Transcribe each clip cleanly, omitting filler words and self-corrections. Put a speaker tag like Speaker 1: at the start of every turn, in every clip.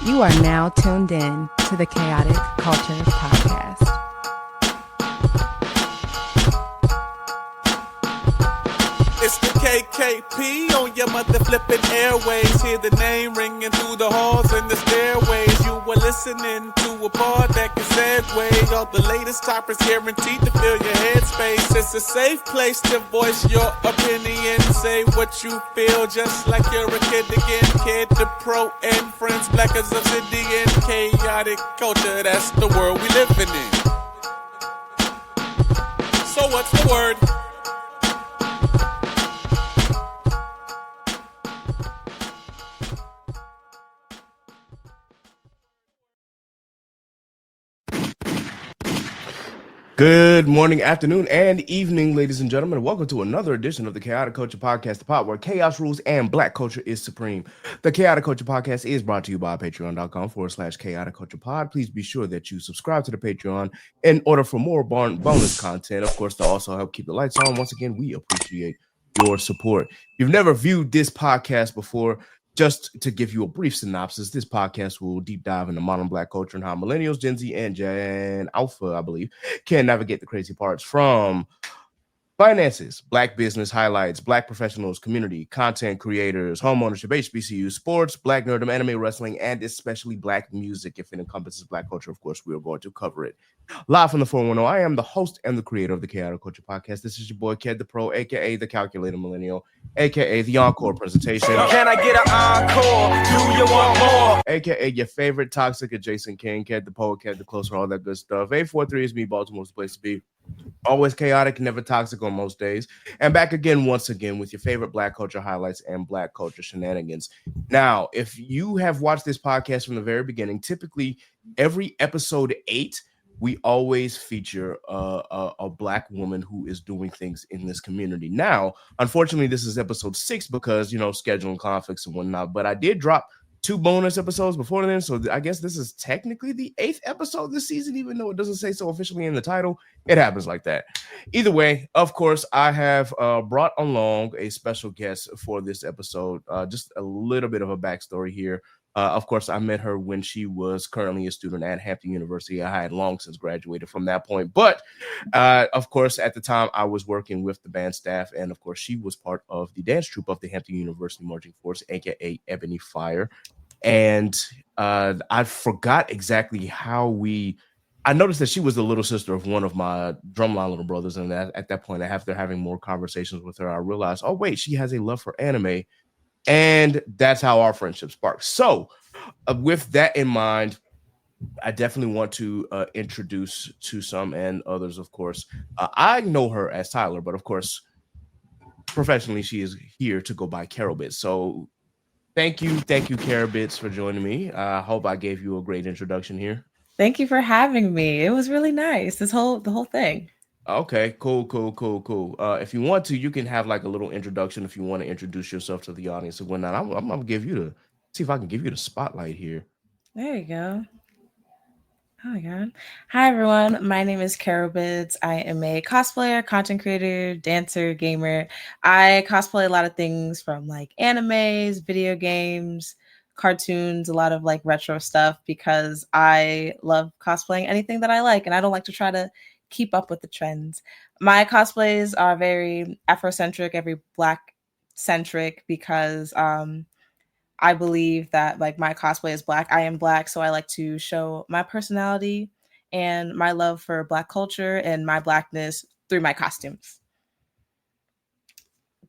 Speaker 1: You are now tuned in to the Chaotic Culture Podcast.
Speaker 2: It's the KKP on your mother flipping airways. Hear the name ringing through the halls and the stairways. You were listening to a pod that can segue. All the latest topics guaranteed to fill your headspace. It's a safe place to voice your opinion. Say what you feel just like you're a kid again. Kid to pro and friends, black as obsidian. Chaotic culture, that's the world we living in. So what's the word?
Speaker 3: Good morning, afternoon, and evening, ladies and gentlemen. Welcome to another edition of the Chaotic Culture Podcast, the pod where chaos rules and black culture is supreme. The Chaotic Culture Podcast is brought to you by patreon.com/chaotic culture pod. Please be sure that you subscribe to the Patreon in order for more bonus content. Of course, to also help keep the lights on. Once again, we appreciate your support. If you've never viewed this podcast before, just to give you a brief synopsis, this podcast will deep dive into modern black culture and how millennials, Gen Z, and Gen Alpha, I believe, can navigate the crazy parts from finances, black business highlights, black professionals, community, content creators, homeownership, HBCU, sports, black nerdom, anime, wrestling, and especially black music. If it encompasses black culture, of course, we are going to cover it. Live from the 410, I am the host and the creator of the Chaotic Culture Podcast. This is your boy, Ked the Pro, a.k.a. the Calculator Millennial, a.k.a. the Encore Presentation.
Speaker 2: Can I get an encore? Do you want more?
Speaker 3: A.k.a. your favorite toxic adjacent king, Ked the Poet, Ked the Closer, all that good stuff. 843 is me, Baltimore's place to be. Always chaotic, never toxic on most days. And back again, once again, with your favorite black culture highlights and black culture shenanigans. Now, if you have watched this podcast from the very beginning, typically every episode 8, we always feature a black woman who is doing things in this community. Now, unfortunately, this is episode 6 because, scheduling conflicts and whatnot. But I did drop 2 bonus episodes before then, so I guess this is technically the 8th episode this season, even though it doesn't say so officially in the title. It happens like that. Either way, of course, I have brought along a special guest for this episode. Just a little bit of a backstory here. Of course, I met her when she was currently a student at Hampton University. I had long since graduated from that point. But, of course, at the time, I was working with the band staff. And, of course, she was part of the dance troupe of the Hampton University Marching Force, a.k.a. Ebony Fire. And I forgot exactly how I noticed that she was the little sister of one of my drumline little brothers. And at that point, after having more conversations with her, I realized, oh, wait, she has a love for anime. And that's how our friendship sparked. So with that in mind, I definitely want to introduce to some and others, of course. I know her as Tyler, but of course, professionally, she is here to go by Kerobits. So thank you, Kerobits, for joining me. I hope I gave you a great introduction here.
Speaker 1: Thank you for having me. It was really nice. The whole thing.
Speaker 3: Okay, cool. If you want to, you can have like a little introduction if you want to introduce yourself to the audience and whatnot. I'm gonna see if I can give you the spotlight here.
Speaker 1: There you go. Oh my god. Hi everyone. My name is Kerobits. I am a cosplayer, content creator, dancer, gamer. I cosplay a lot of things from like animes, video games, cartoons, a lot of like retro stuff because I love cosplaying anything that I like and I don't like to try to keep up with the trends. My cosplays are very Afrocentric, very Black centric because I believe that like my cosplay is Black. I am Black, so I like to show my personality and my love for Black culture and my Blackness through my costumes.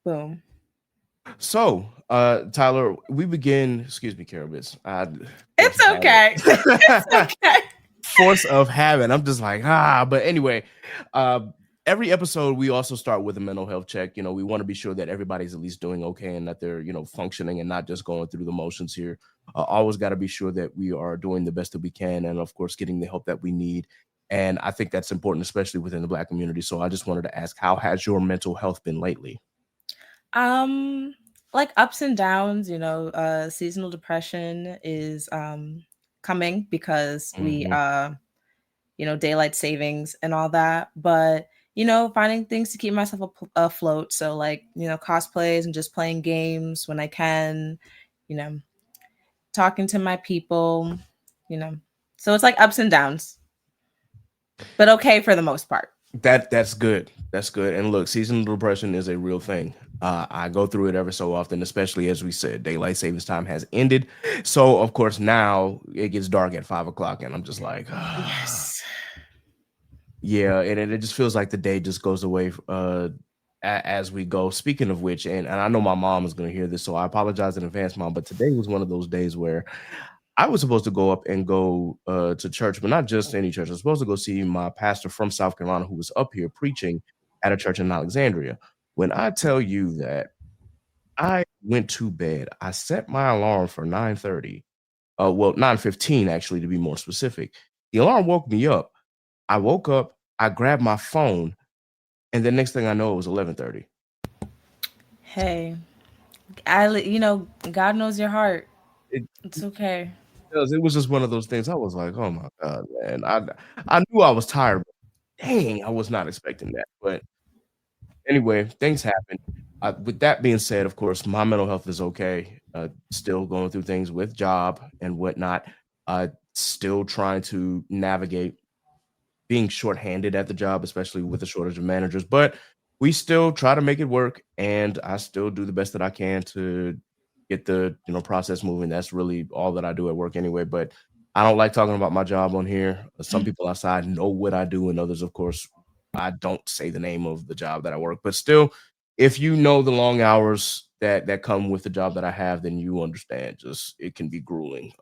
Speaker 1: Boom.
Speaker 3: So, Tyler, we begin. Excuse me, Kerobits.
Speaker 1: It's okay. It's okay.
Speaker 3: Force of habit. I'm just like, but anyway, every episode we also start with a mental health check. We want to be sure that everybody's at least doing okay and that they're, functioning and not just going through the motions here. Always got to be sure that we are doing the best that we can and, of course, getting the help that we need. And I think that's important, especially within the Black community. So I just wanted to ask, how has your mental health been lately?
Speaker 1: Like ups and downs, seasonal depression is coming because we daylight savings and all that, but finding things to keep myself afloat. So like, cosplays and just playing games when I can, talking to my people, you know. So it's like ups and downs, but okay for the most part.
Speaker 3: That's good. That's good. And look, seasonal depression is a real thing. I go through it ever so often, especially as we said, daylight savings time has ended. So of course now it gets dark at 5 o'clock, and I'm just like,
Speaker 1: Yes.
Speaker 3: yeah, and it just feels like the day just goes away as we go. Speaking of which, and I know my mom is going to hear this, so I apologize in advance, mom. But today was one of those days where I was supposed to go up and go to church, but not just any church. I was supposed to go see my pastor from South Carolina who was up here preaching at a church in Alexandria. When I tell you that I went to bed, I set my alarm for 9:30. Well, 9:15 actually to be more specific. The alarm woke me up. I woke up, I grabbed my phone, and the next thing I know, it was 11:30.
Speaker 1: Hey, God knows your heart.
Speaker 3: It
Speaker 1: It's okay.
Speaker 3: it was just one of those things. I was like, "Oh my god, man!" I knew I was tired, but dang, I was not expecting that. But anyway, things happen. With that being said, of course, my mental health is okay. Still going through things with job and whatnot. Still trying to navigate being shorthanded at the job, especially with the shortage of managers. But we still try to make it work, and I still do the best that I can to get the process moving. That's really all that I do at work anyway. But I don't like talking about my job on here. Some people outside know what I do, and others, of course, I don't say the name of the job that I work. But still, if you know the long hours that come with the job that I have, then you understand. Just it can be grueling.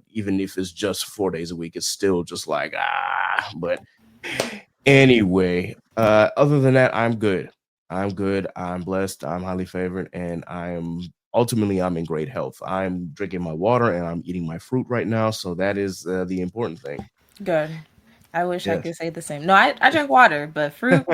Speaker 3: Even if it's just 4 days a week, it's still just like but anyway, other than that, I'm good. I'm good. I'm blessed. I'm highly favored, and I'm in great health. I'm drinking my water and I'm eating my fruit right now, so that is the important thing.
Speaker 1: Good. I wish I
Speaker 3: Yes.
Speaker 1: could say the same. No, I drink water, but fruit,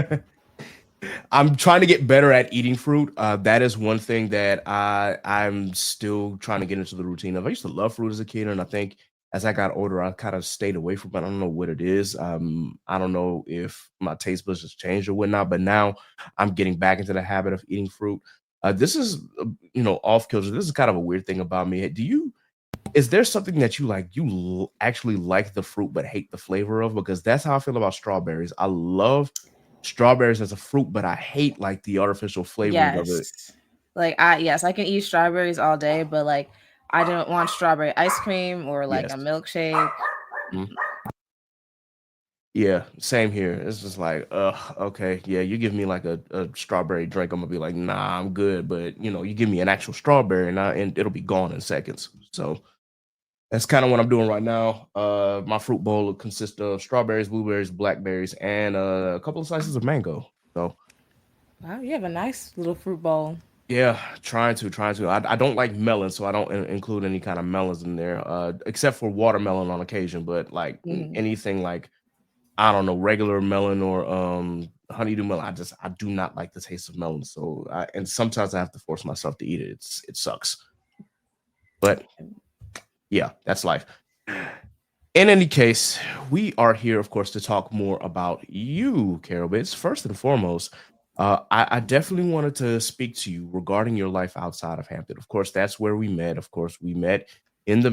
Speaker 3: I'm trying to get better at eating fruit. That is one thing that I'm still trying to get into the routine of. I used to love fruit as a kid, and I think as I got older, I kind of stayed away from it. I don't know what it is. I don't know if my taste buds has changed or whatnot, but now I'm getting back into the habit of eating fruit. This is, off kilter. This is kind of a weird thing about me. Is there something that you like? Actually like the fruit but hate the flavor of? Because that's how I feel about strawberries. I love strawberries as a fruit, but I hate like the artificial flavoring of it.
Speaker 1: yes. Yes, I can eat strawberries all day, but like I don't want strawberry ice cream or like a
Speaker 3: Yes.
Speaker 1: milkshake.
Speaker 3: Mhm. Yeah, same here. It's just like, okay, yeah, you give me like a strawberry drink, I'm gonna be like, nah, I'm good. But you give me an actual strawberry and it'll be gone in seconds. So that's kind of what I'm doing right now. My fruit bowl consists of strawberries, blueberries, blackberries, and a couple of slices of mango. So
Speaker 1: Wow, you have a nice little fruit bowl.
Speaker 3: yeah, trying to. I don't like melon, so I don't include any kind of melons in there, except for watermelon on occasion. But like
Speaker 1: Mhm.
Speaker 3: anything like I don't know, regular melon or honeydew melon. I do not like the taste of melon. So and sometimes I have to force myself to eat it. It sucks. But yeah, that's life. In any case, we are here, of course, to talk more about you, Kerobits. First and foremost, I definitely wanted to speak to you regarding your life outside of Hampton. Of course, that's where we met. Of course, we met in the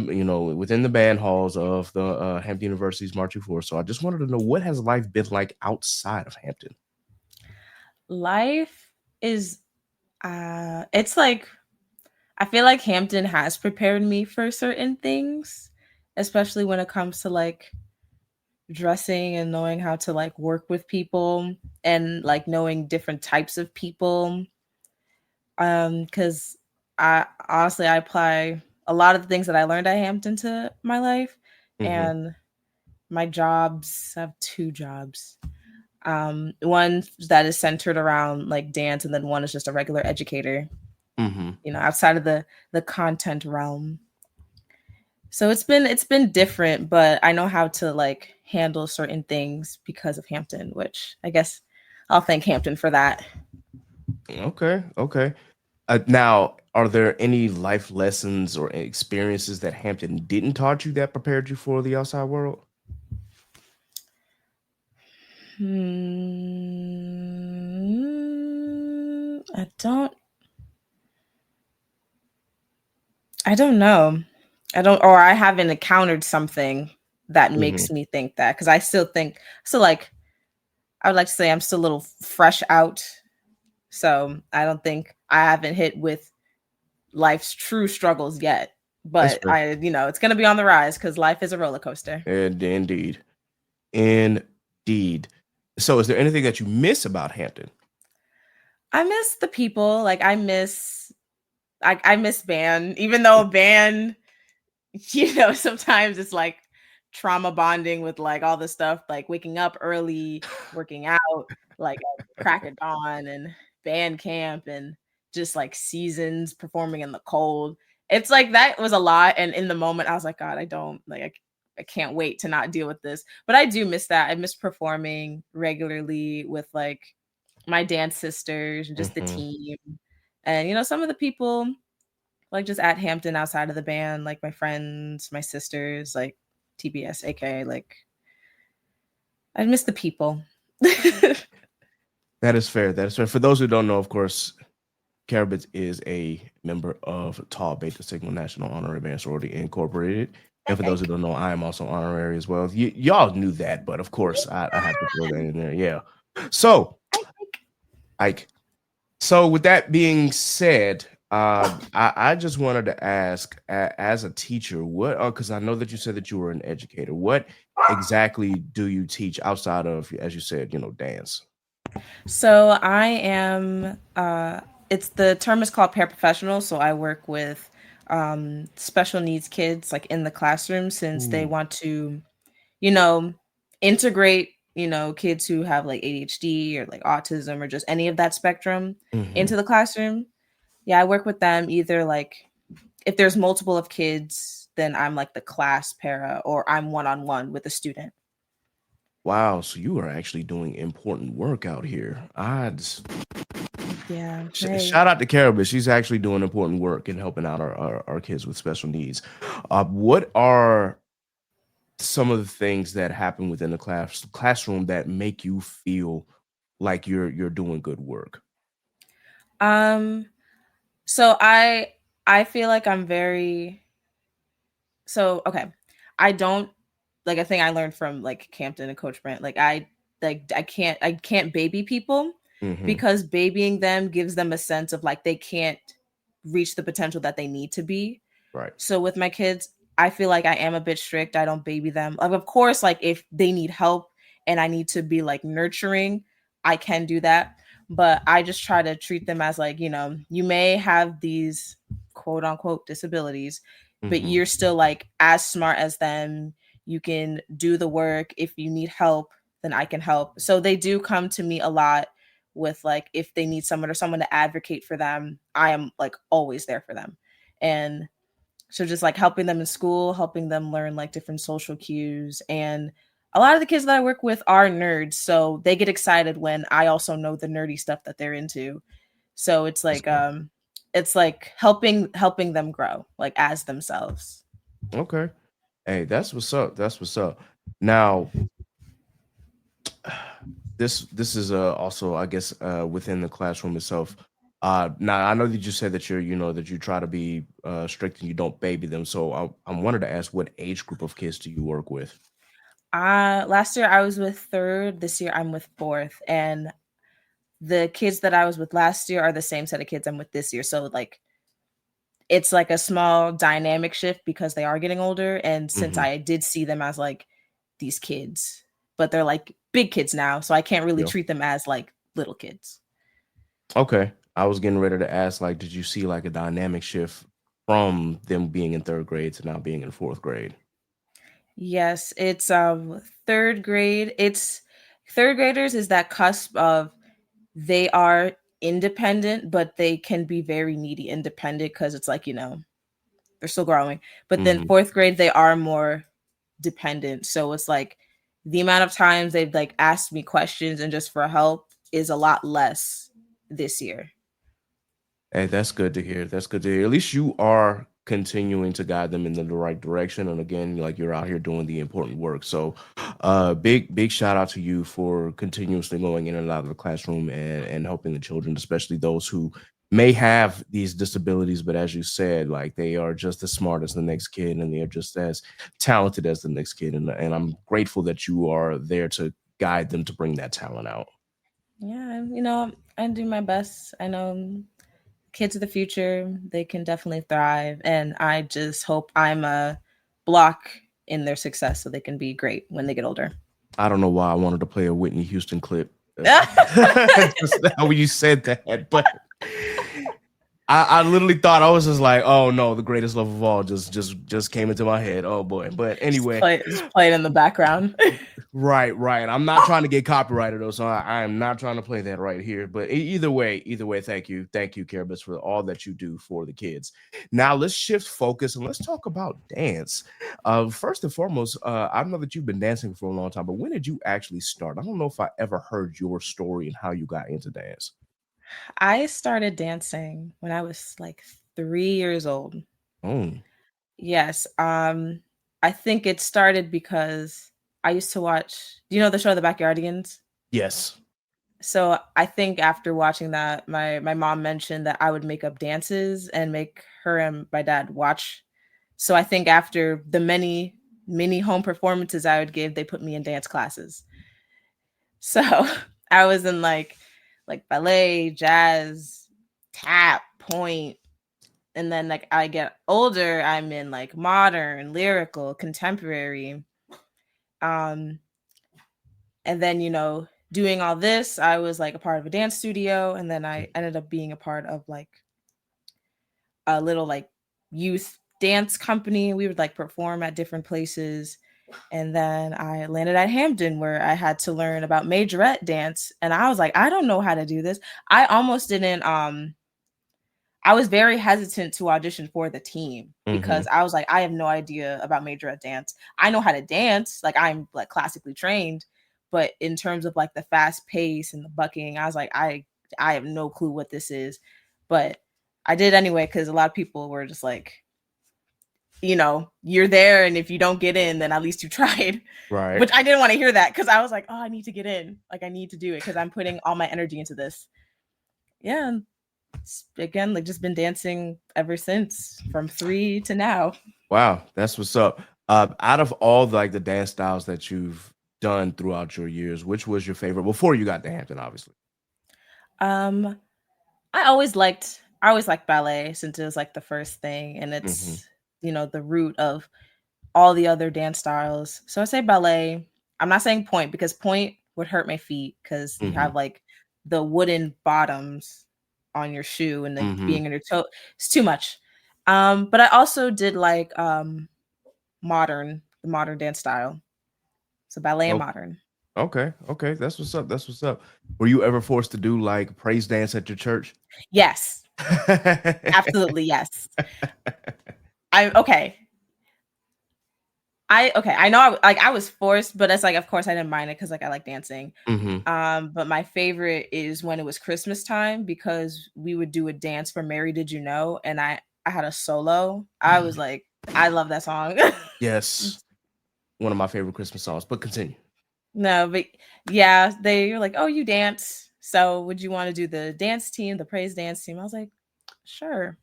Speaker 3: within the band halls of the Hampton University's marching force. So I just wanted to know, what has life been like outside of Hampton?
Speaker 1: Life is it's like I feel like Hampton has prepared me for certain things, especially when it comes to like dressing and knowing how to like work with people and like knowing different types of people. Cuz I honestly I apply a lot of the things that I learned at Hampton to my life,
Speaker 3: Hmm.
Speaker 1: and my jobs, I have two jobs. One that is centered around like dance, and then one is just a regular educator,
Speaker 3: Hmm.
Speaker 1: outside of the content realm. So it's been different, but I know how to like handle certain things because of Hampton, which I guess I'll thank Hampton for that.
Speaker 3: Okay, okay. Now, are there any life lessons or experiences that Hampton didn't taught you that prepared you for the outside world?
Speaker 1: I don't know. I don't, or I haven't encountered something that
Speaker 3: Mhm.
Speaker 1: makes me think that, because I still think, so like, I would like to say I'm still a little fresh out. So I don't think I haven't hit with life's true struggles yet.
Speaker 3: That's
Speaker 1: But
Speaker 3: fair.
Speaker 1: it's going to be on the rise because life is a roller coaster.
Speaker 3: And indeed. Indeed. So is there anything that you miss about Hampton?
Speaker 1: I miss the people. Like I miss band, even though band, sometimes it's like trauma bonding with like all the stuff, like waking up early, working out, like at crack of dawn, and band camp, and just like seasons performing in the cold. It's like that was a lot. And in the moment, I was like, God, I don't like, I can't wait to not deal with this. But I do miss that. I miss performing regularly with like my dance sisters and just the
Speaker 3: Mhm.
Speaker 1: team. And, some of the people like just at Hampton outside of the band, like my friends, my sisters, like TBS, aka like I miss the people.
Speaker 3: That is fair. That is fair. For those who don't know, of course, Kerobits is a member of Tau Beta Sigma National Honorary Band Sorority Incorporated. And for those who don't know, I am also honorary as well. Y'all knew that, but of course, I have to throw that in there. Yeah. So, Ike. So, with that being said, I just wanted to ask, as a teacher, what? Because I know that you said that you were an educator. What exactly do you teach outside of, as you said, dance?
Speaker 1: So I am it's the term is called paraprofessional. So I work with special needs kids like in the classroom since they
Speaker 3: Ooh.
Speaker 1: want to, you know, integrate, kids who have like ADHD or like autism or just any of that spectrum
Speaker 3: Mhm.
Speaker 1: into the classroom. Yeah, I work with them either like if there's multiple of kids, then I'm like the class para or I'm one on one with a student.
Speaker 3: Wow, so you are actually doing important work out here.
Speaker 1: Yeah. Hey.
Speaker 3: Shout out to Carol, but she's actually doing important work and helping out our kids with special needs. What are some of the things that happen within the classroom that make you feel like you're doing good work?
Speaker 1: Um so I feel like I'm very so okay. I don't like a thing I learned from like Campton and Coach Brent. I can't baby people
Speaker 3: Hmm.
Speaker 1: because babying them gives them a sense of like they can't reach the potential that they need to be.
Speaker 3: Right.
Speaker 1: So with my kids, I feel like I am a bit strict. I don't baby them. Like, of course, like if they need help and I need to be like nurturing, I can do that. But I just try to treat them as like, you may have these quote unquote disabilities, but
Speaker 3: Hmm.
Speaker 1: you're still like as smart as them. You can do the work. If you need help, then I can help. So they do come to me a lot with like if they need someone or someone to advocate for them, I am like always there for them. And so just like helping them in school, helping them learn like different social cues. And a lot of the kids that I work with are nerds. So they get excited when I also know the nerdy stuff that they're into. So
Speaker 3: That's good.
Speaker 1: it's like helping them grow like as themselves.
Speaker 3: Okay. Hey, that's what's up. That's what's up. Now, this is also, I guess, within the classroom itself. Now I know that you said that that you try to be strict and you don't baby them. So I wanted to ask, what age group of kids do you work with?
Speaker 1: Last year I was with third, this year I'm with fourth. And the kids that I was with last year are the same set of kids I'm with this year. So like it's like a small dynamic shift because they are getting older. And since
Speaker 3: Hmm.
Speaker 1: I did see them as like these kids, but they're like big kids now. So I can't really
Speaker 3: Yeah.
Speaker 1: treat them as like little kids.
Speaker 3: Okay. I was getting ready to ask, like, did you see like a dynamic shift from them being in third grade to now being in fourth grade?
Speaker 1: Yes, it's third grade. It's third graders is that cusp of they are independent, but they can be very needy independent because it's like, they're still growing. But then
Speaker 3: Hmm.
Speaker 1: fourth grade, they are more dependent. So it's like the amount of times they've like asked me questions and just for help is a lot less this year.
Speaker 3: Hey, that's good to hear. That's good to hear. At least you are continuing to guide them in the right direction. And again, like you're out here doing the important work. So big shout out to you for continuously going in and out of the classroom and helping the children, especially those who may have these disabilities, but as you said, like they are just as smart as the next kid and they're just as talented as the next kid. And I'm grateful that you are there to guide them to bring that talent out.
Speaker 1: Yeah, I do my best. I know kids of the future, they can definitely thrive. And I just hope I'm a block in their success so they can be great when they get older.
Speaker 3: I don't know why I wanted to play a Whitney Houston clip. Just how you said that, but I literally thought I was just like, oh no, the greatest love of all just came into my head. Oh boy. But anyway,
Speaker 1: just play it in the background.
Speaker 3: right. I'm not trying to get copyrighted though, so I am not trying to play that right here. But either way, thank you, Kerobits, for all that you do for the kids. Now let's shift focus and let's talk about dance. First and foremost, I know that you've been dancing for a long time, but when did you actually start? I don't know if I ever heard your story and how you got into dance.
Speaker 1: I started dancing when I was like 3 years old.
Speaker 3: Oh,
Speaker 1: Yes. I think it started because I used to watch, do you know the show The Backyardigans?
Speaker 3: yes.
Speaker 1: So I think after watching that, my mom mentioned that I would make up dances and make her and my dad watch. So I think after the many home performances I would give, they put me in dance classes. So I was in like ballet, jazz, tap, point, and then like I get older, I'm in like modern, lyrical, contemporary. Um and then doing all this, I was like a part of a dance studio, and then I ended up being a part of like a little like youth dance company. We would like perform at different places. And then I landed at Hampton where I had to learn about majorette dance. And I was like, I don't know how to do this. I almost didn't I was very hesitant to audition for the team because I was like, I have no idea about majorette dance. I know how to dance, like I'm like classically trained, but in terms of like the fast pace and the bucking, I was like, I have no clue what this is. But I did anyway because a lot of people were just like, you're there, and if you don't get in, then at least you tried.
Speaker 3: Right.
Speaker 1: Which I didn't want to hear that because I was like, oh, I need to get in. Like I need to do it because I'm putting all my energy into this. Yeah, and again, like just been dancing ever since from 3 to now.
Speaker 3: Wow, that's what's up. Out of all like the dance styles that you've done throughout your years, which was your favorite before you got to Hampton, obviously?
Speaker 1: Um, I always liked ballet since it was like the first thing, and
Speaker 3: Hmm.
Speaker 1: it's the root of all the other dance styles. So I say ballet. I'm not saying point because point would hurt my feet because you
Speaker 3: Hmm.
Speaker 1: have like the wooden bottoms on your shoe and like
Speaker 3: Hmm.
Speaker 1: being on your toe. It's too much. But I also did like the modern dance style. So ballet and
Speaker 3: Oh,
Speaker 1: modern.
Speaker 3: okay. That's what's up. That's what's up. Were you ever forced to do like praise dance at your church?
Speaker 1: Yes, absolutely yes. I okay. I know I was forced, but it's like of course I didn't mind it because like I like dancing.
Speaker 3: Hmm.
Speaker 1: But my favorite is when it was Christmas time because we would do a dance for Mary Did You Know, and I had a solo. I was like, I love that song.
Speaker 3: Yes, one of my favorite Christmas songs. But continue.
Speaker 1: No, but yeah, they're like, oh, you dance. So would you want to do the dance team, the praise dance team? I was like, sure.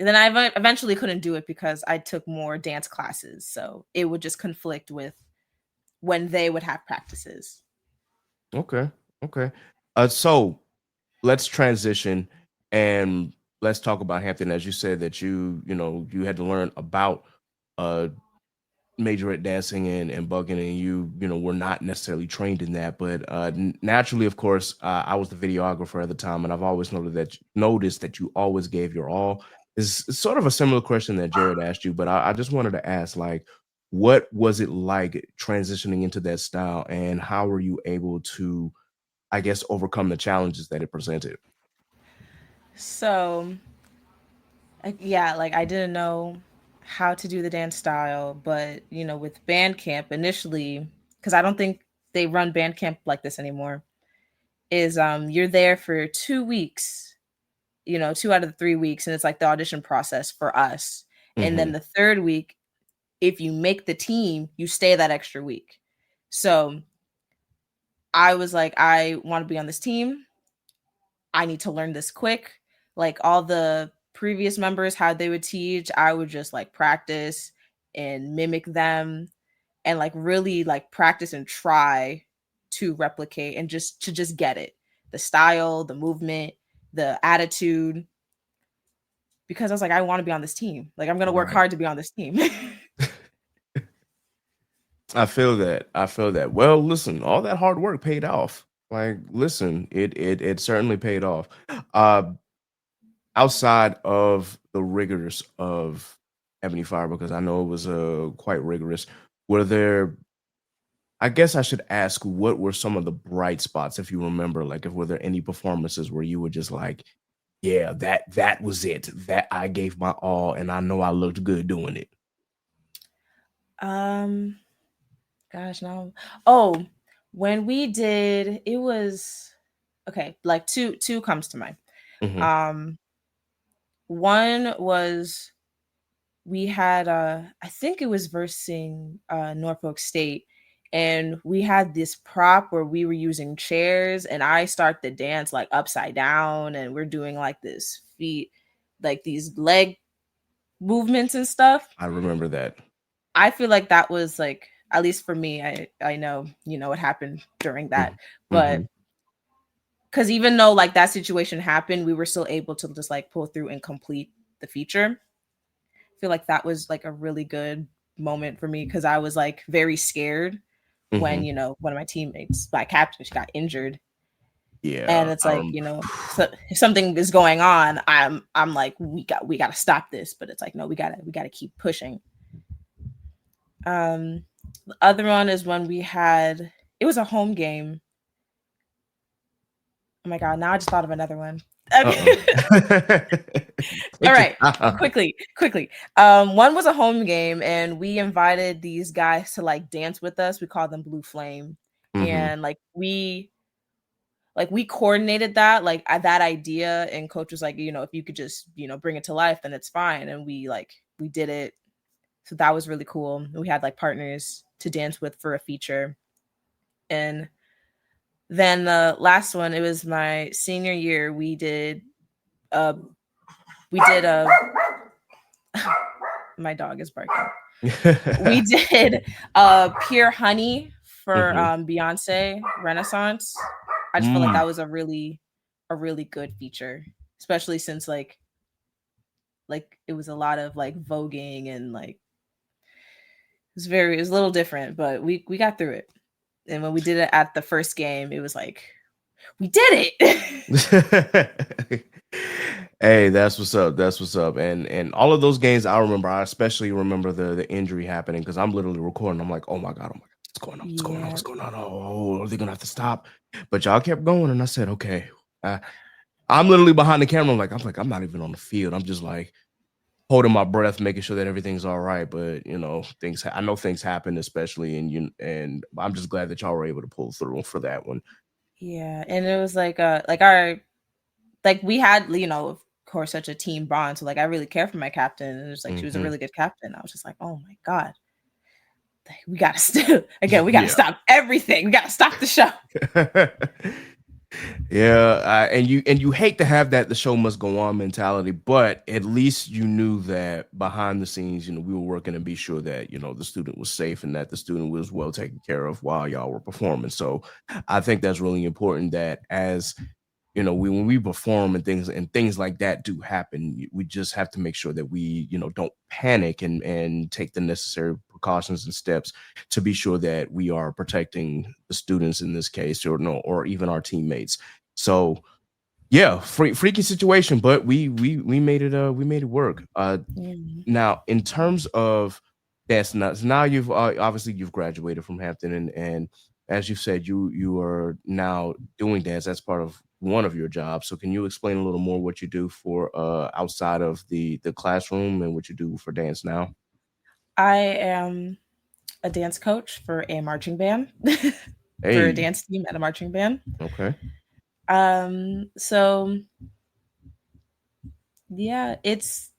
Speaker 1: And then I eventually couldn't do it because I took more dance classes. So it would just conflict with when they would have practices.
Speaker 3: Okay, okay. So let's transition and let's talk about Hampton. As you said that you had to learn about uh majorette dancing and bugging, and you were not necessarily trained in that, but naturally, of course, I was the videographer at the time, and I've always noticed that you always gave your all. Is sort of a similar question that Jared asked you, but I just wanted to ask, like, what was it like transitioning into that style, and how were you able to, I guess, overcome the challenges that it presented?
Speaker 1: So yeah, like I didn't know how to do the dance style, but with band camp initially, because I don't think they run band camp like this anymore, is you're there for 2 weeks, 2 out of the 3 weeks, and it's like the audition process for us. And
Speaker 3: Hmm.
Speaker 1: then the third week, if you make the team, you stay that extra week. So I was like, I want to be on this team. I need to learn this quick. like all the previous members how they would teach, I would just like practice and mimic them and like really like practice and try to replicate and just get it. The style, the movement, the attitude, because I was like, I want to be on this team. Like I'm gonna work
Speaker 3: Right.
Speaker 1: hard to be on this team.
Speaker 3: I feel that. I feel that. Well, listen, all that hard work paid off. Like, listen, it certainly paid off. Uh, Outside of the rigors of Ebony Fire, because I know it was quite rigorous. Were there? I guess I should ask, what were some of the bright spots, if you remember? Like, if were there any performances where you were just like, yeah, that was it. That I gave my all, and I know I looked good doing it.
Speaker 1: um Gosh, no. Oh, when we did, it was okay, like two comes to mind.
Speaker 3: Hmm.
Speaker 1: Um One was we had I think it was versing Norfolk State, and we had this prop where we were using chairs and I start the dance like upside down and we're doing like this feet, like these leg movements and stuff.
Speaker 3: I remember that.
Speaker 1: I feel like that was like, at least for me, I know, what happened during that.
Speaker 3: Mm-hmm.
Speaker 1: But because even though like that situation happened, we were still able to just like pull through and complete the feature. I feel like that was like a really good moment for me because I was like very scared when,
Speaker 3: Hmm.
Speaker 1: one of my teammates, my captain, she got injured. And
Speaker 3: Yeah.
Speaker 1: it's like, so if something is going on, I'm like, we got to stop this. But it's like, no, we gotta keep pushing. The other one is when it was a home game. Oh my God, now I just thought of another one. Okay. All right. Quickly. One was a home game and we invited these guys to like dance with us. We called them Blue Flame.
Speaker 3: Hmm.
Speaker 1: And we coordinated that, like that idea, and coach was like, if you could just, bring it to life, then it's fine. And we did it. So that was really cool. We had like partners to dance with for a feature. And then the last one, it was my senior year. Uh we did a my dog is barking. We did Pure Honey for
Speaker 3: Hmm.
Speaker 1: Beyonce Renaissance. I just feel like
Speaker 3: Mm.
Speaker 1: that was a really good feature, especially since like it was a lot of like voguing and like it was a little different, but we got through it. And when we did it at the first game, it was like we did it.
Speaker 3: Hey, that's what's up. That's what's up. And all of those games I remember, I especially remember the injury happening because I'm literally recording. I'm like, oh my God, what's going on? What's going on?
Speaker 1: Yeah.
Speaker 3: What's going on? Oh, are they gonna have to stop? But y'all kept going, and I said, okay. I'm literally behind the camera. I'm like, I'm not even on the field. I'm just like holding my breath, making sure that everything's all right. But I know things happen, especially and I'm just glad that y'all were able to pull through for that one.
Speaker 1: Yeah. And it was like our like we had, of course, such a team bond. So like I really care for my captain. And it was like she was a
Speaker 3: Hmm.
Speaker 1: really good captain. I was just like, oh my God. We gotta still again, we gotta
Speaker 3: Yeah.
Speaker 1: stop everything. We gotta stop the show.
Speaker 3: Yeah, and you hate to have that the show must go on mentality, but at least you knew that behind the scenes, we were working to be sure that the student was safe and that the student was well taken care of while y'all were performing. So I think that's really important that as when we perform and things like that do happen, we just have to make sure that we don't panic and take the necessary precautions and steps to be sure that we are protecting the students in this case, or even our teammates. So yeah, freaky situation, but we made it work.
Speaker 1: Mm.
Speaker 3: Now in terms of that's not so now you've obviously you've graduated from Hampton, and as you said, you are now doing dance. That's part of one of your jobs. So can you explain a little more what you do for outside of the classroom and what you do for dance now?
Speaker 1: I am a dance coach for a marching band, for a
Speaker 3: Hey.
Speaker 1: dance team at a marching band.
Speaker 3: Okay.
Speaker 1: So yeah, it's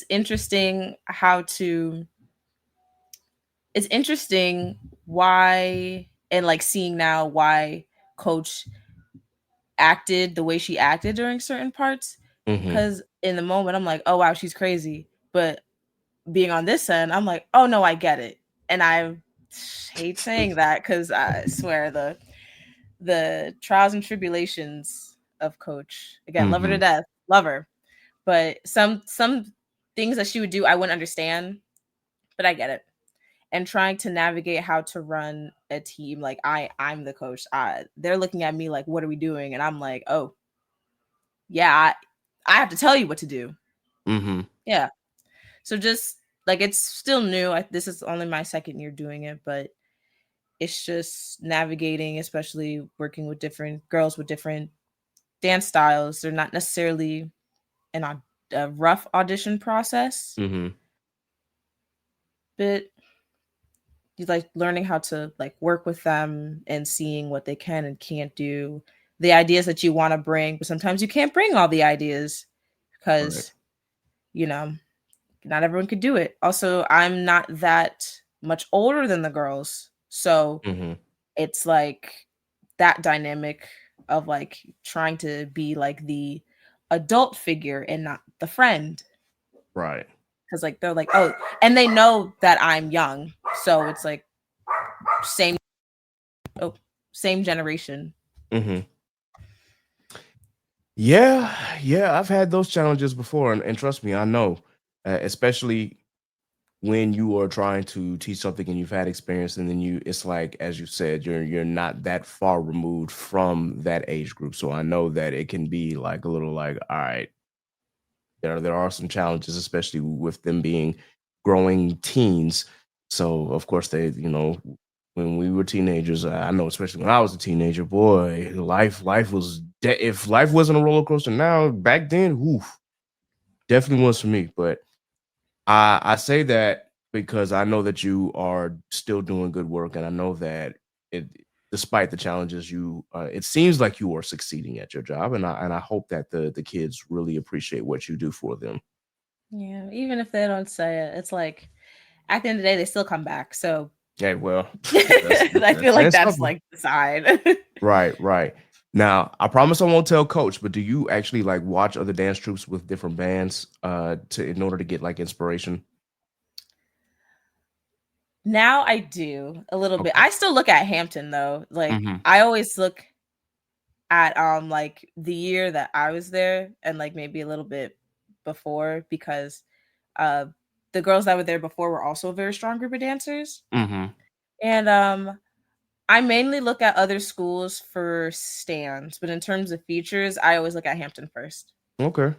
Speaker 1: interesting it's interesting why, and like seeing now why coach acted the way she acted during certain parts,
Speaker 3: Mm-hmm.
Speaker 1: Because in the moment, I'm like, oh, wow, she's crazy. But being on this end, I'm like, oh, no, I get it. And I hate saying that because I swear the trials and tribulations of Coach, again, love her to
Speaker 3: Mm-hmm.
Speaker 1: death, love her. But some things that she would do, I wouldn't understand, but I get it. And trying to navigate how to run a team, like I'm the coach. They're looking at me like, what are we doing? And I'm like, oh, yeah, I have to tell you what to do.
Speaker 3: Mm-hmm.
Speaker 1: Yeah. So just like it's still new. This is only my second year doing it, but it's just navigating, especially working with different girls with different dance styles. They're not necessarily a rough audition process,
Speaker 3: Mm-hmm.
Speaker 1: but you like learning how to like work with them and seeing what they can and can't do, the ideas that you want to bring, but sometimes you can't bring all the ideas
Speaker 3: Right.
Speaker 1: because you know not everyone could do it. Also, I'm not that much older than the girls, so
Speaker 3: Mm-hmm.
Speaker 1: it's like that dynamic of like trying to be like the adult figure and not the friend,
Speaker 3: Right.
Speaker 1: because like they're like, oh, and they know that I'm young, so it's like same oh same generation.
Speaker 3: Mm-hmm. Yeah, yeah, I've had those challenges before, and trust me, I know, especially when you are trying to teach something and you've had experience, and then it's like, as you said, you're not that far removed from that age group, so I know that it can be like a little like, all right, there are some challenges, especially with them being growing teens. So of course they, when we were teenagers, I know, especially when I was a teenager, boy, life was if life wasn't a roller coaster now, back then, oof, definitely was for me. But I say that because I know that you are still doing good work, and I know that it, despite the challenges, it seems like you are succeeding at your job, and I hope that the kids really appreciate what you do for them.
Speaker 1: Yeah, even if they don't say it, it's like at the end of the day, they still come back. So
Speaker 3: Yeah, well,
Speaker 1: I
Speaker 3: that's
Speaker 1: feel like
Speaker 3: saying
Speaker 1: that's
Speaker 3: something.
Speaker 1: like the sign.
Speaker 3: Right, right. Now, I promise I won't tell Coach, but do you actually like watch other dance troops with different bands to in order to get like inspiration?
Speaker 1: Now I do a little bit.
Speaker 3: Okay.
Speaker 1: I still look at Hampton though. Like
Speaker 3: Mm-hmm.
Speaker 1: I always look at like the year that I was there and like maybe a little bit before because uh the girls that were there before were also a very strong group of dancers.
Speaker 3: Mm-hmm.
Speaker 1: And I mainly look at other schools for stands, but in terms of features, I always look at Hampton first.
Speaker 3: Okay.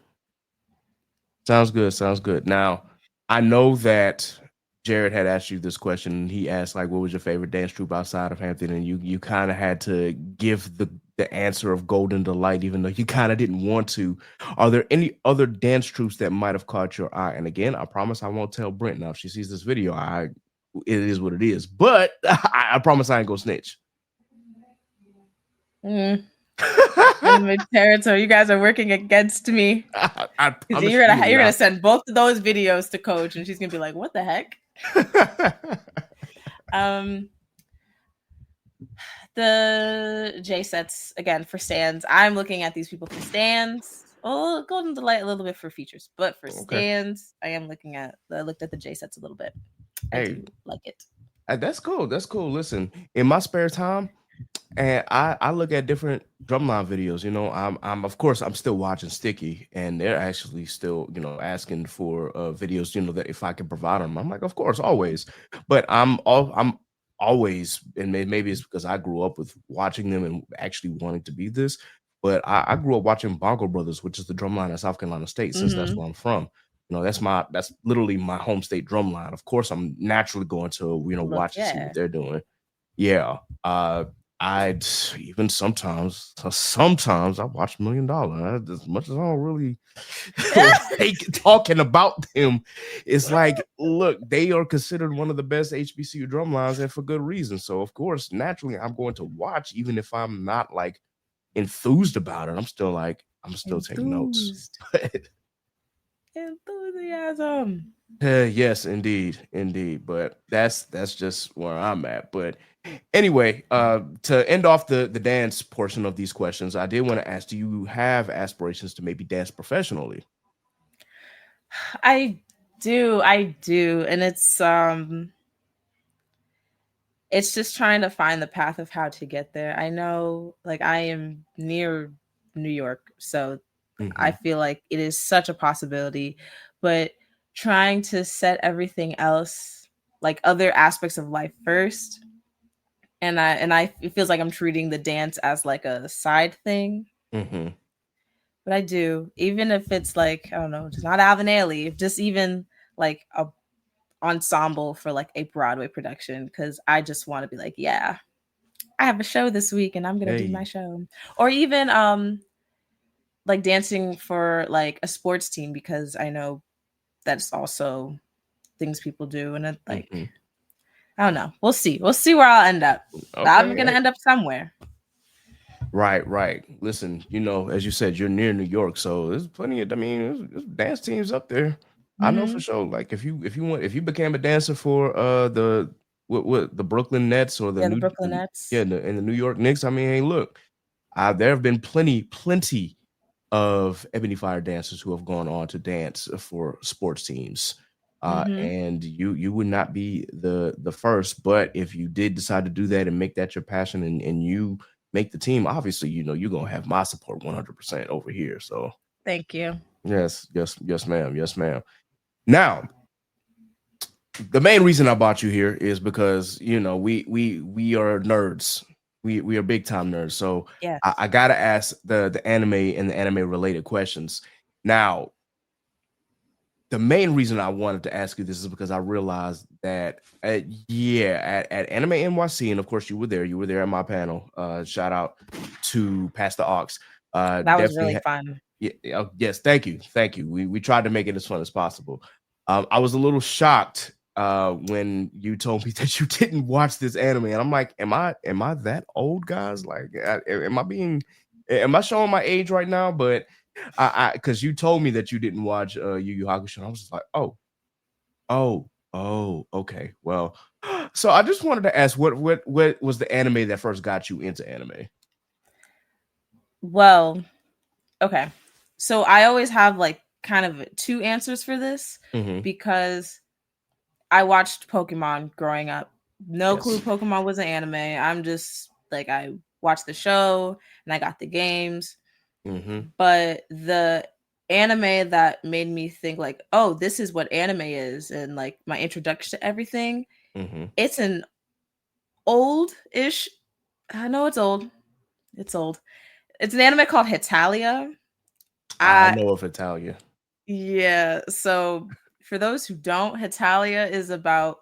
Speaker 3: Sounds good. Sounds good. Now, I know that Jared had asked you this question. He asked, like, what was your favorite dance troupe outside of Hampton? And you kind of had to give the answer of Golden Delight, even though you kind of didn't want to. Are there any other dance troupes that might have caught your eye? And again, I promise I won't tell Brent. Now, if she sees this video, it is what it is. But I promise I ain't gonna snitch.
Speaker 1: Mm, enemy territory. You guys are working against me
Speaker 3: I
Speaker 1: because
Speaker 3: promise you
Speaker 1: you're gonna
Speaker 3: not.
Speaker 1: send both of those videos to Coach, and she's gonna be like, "What the heck?" Um, the J sets again for stands. I'm looking at these people for stands. Oh, Golden Delight a little bit for features, but for
Speaker 3: Okay.
Speaker 1: stands, I looked at the J sets a little bit. I
Speaker 3: Hey,
Speaker 1: do like it.
Speaker 3: that's cool. That's cool. Listen, in my spare time, and I look at different drumline videos. I'm of course I'm still watching Sticky, and they're actually still asking for videos. That if I can provide them, I'm like, of course, always. But I'm always, and maybe it's because I grew up with watching them and actually wanting to be this. But I grew up watching Bongo Brothers, which is the drumline at South Carolina State, since that's
Speaker 1: Mm-hmm.
Speaker 3: where I'm from. That's literally my home state drumline. Of course, I'm naturally going to
Speaker 1: Look,
Speaker 3: watch and see what
Speaker 1: yeah.
Speaker 3: they're doing. Yeah. I'd even sometimes I watch $1 Million. As much as I don't really like talking about them, it's like, look, they are considered one of the best HBCU drumlines, and for good reason. So of course, naturally, I'm going to watch, even if I'm not like enthused about it. I'm still taking notes.
Speaker 1: Enthused. Enthusiasm.
Speaker 3: Yes, indeed. But that's just where I'm at. But anyway, to end off the dance portion of these questions, I did want to ask: do you have aspirations to maybe dance professionally?
Speaker 1: I do, and it's just trying to find the path of how to get there. I know, like, I am near New York, so I
Speaker 3: Hmm.
Speaker 1: feel like it is such a possibility, but trying to set everything else, like other aspects of life first, and I it feels like I'm treating the dance as like a side thing.
Speaker 3: Hmm.
Speaker 1: But I do, even if it's like, I don't know, just not Alvin Ailey, just even like a ensemble for like a Broadway production, because I just want to be like, yeah, I have a show this week and I'm gonna do my
Speaker 3: Hey.
Speaker 1: show. Or even like dancing for like a sports team, because I know that's also things people do, and it like,
Speaker 3: Hmm.
Speaker 1: I don't know. We'll see. We'll see where I'll end up. I'm gonna
Speaker 3: Okay.
Speaker 1: end up somewhere.
Speaker 3: Right. Listen, as you said, you're near New York, so there's plenty of. I mean, there's dance teams up there. I know for
Speaker 1: Hmm.
Speaker 3: sure. Like if you became a dancer for the what the Brooklyn Nets or
Speaker 1: Yeah, the Brooklyn Nets.
Speaker 3: and the New York Knicks. I mean, hey, look, there have been plenty of Ebony Fire dancers who have gone on to dance for sports teams.
Speaker 1: Hmm.
Speaker 3: And you would not be the first, but if you did decide to do that and make that your passion and you make the team, obviously, you're gonna have my support 100% over here. So
Speaker 1: Thank you.
Speaker 3: yes, ma'am. Yes, ma'am. Now, the main reason I brought you here is because we are nerds. We are big time nerds. So I
Speaker 1: Yes.
Speaker 3: gotta ask the anime and the anime related questions. Now, the main reason I wanted to ask you this is because I realized that at Anime NYC, and of course you were there at my panel. Shout out to Pastor Ox.
Speaker 1: That was
Speaker 3: Definitely
Speaker 1: really fun.
Speaker 3: yes, thank you. We tried to make it as fun as possible. I was a little shocked when you told me that you didn't watch this anime, and I'm like, am I that old, guys? Like, am I showing my age right now? But because you told me that you didn't watch Yu Yu Hakusho, and I was just like, okay, well, so I just wanted to ask, what was the anime that first got you into anime?
Speaker 1: Well, okay. So I always have like kind of two answers for this,
Speaker 3: Hmm.
Speaker 1: because I watched Pokemon growing up. No clue
Speaker 3: Yes.
Speaker 1: Pokemon was an anime. I'm just like, I watched the show and I got the games.
Speaker 3: Hmm.
Speaker 1: But the anime that made me think like, oh, this is what anime is, and like my introduction to everything,
Speaker 3: Hmm.
Speaker 1: it's an old-ish. I know it's old. It's old. It's an anime called Hitalia.
Speaker 3: I
Speaker 1: I
Speaker 3: know of Italia.
Speaker 1: Yeah, so for those who don't, Hitalia is about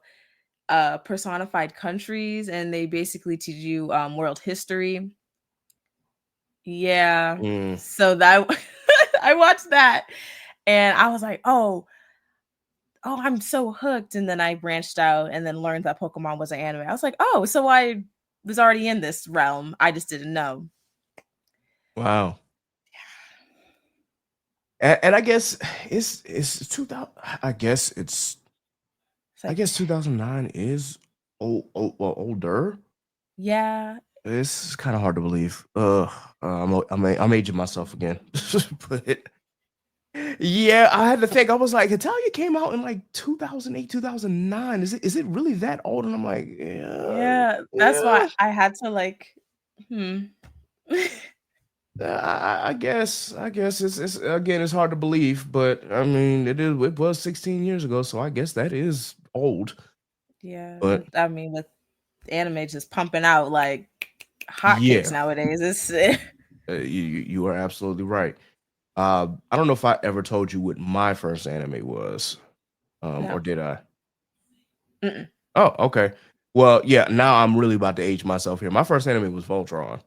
Speaker 1: personified countries, and they basically teach you world history. Yeah.
Speaker 3: Mm.
Speaker 1: So that I watched that and I was like, "Oh, I'm so hooked." And then I branched out and then learned that Pokemon was an anime. I was like, "Oh, so I was already in this realm. I just didn't know."
Speaker 3: Wow. And I guess it's 2000.
Speaker 1: It's
Speaker 3: I
Speaker 1: like,
Speaker 3: guess 2009 is older.
Speaker 1: yeah.
Speaker 3: It's kind of hard to believe. I'm aging myself again. But yeah, I had to think. I was like, Italia came out in like 2008, 2009. Is it really that old? And I'm like, yeah,
Speaker 1: Yeah, that's why
Speaker 3: yeah.
Speaker 1: I had to like, hmm.
Speaker 3: I guess it's again it's hard to believe, but I mean it was 16 years ago, so I guess that is old.
Speaker 1: Yeah,
Speaker 3: But
Speaker 1: and I mean, with anime just pumping out like hotcakes
Speaker 3: yeah,
Speaker 1: nowadays, it's
Speaker 3: you are absolutely right. I don't know if I ever told you what my first anime was, or
Speaker 1: no.
Speaker 3: did I?
Speaker 1: Mm-mm.
Speaker 3: Oh, okay. Well, yeah. Now I'm really about to age myself here. My first anime was Voltron.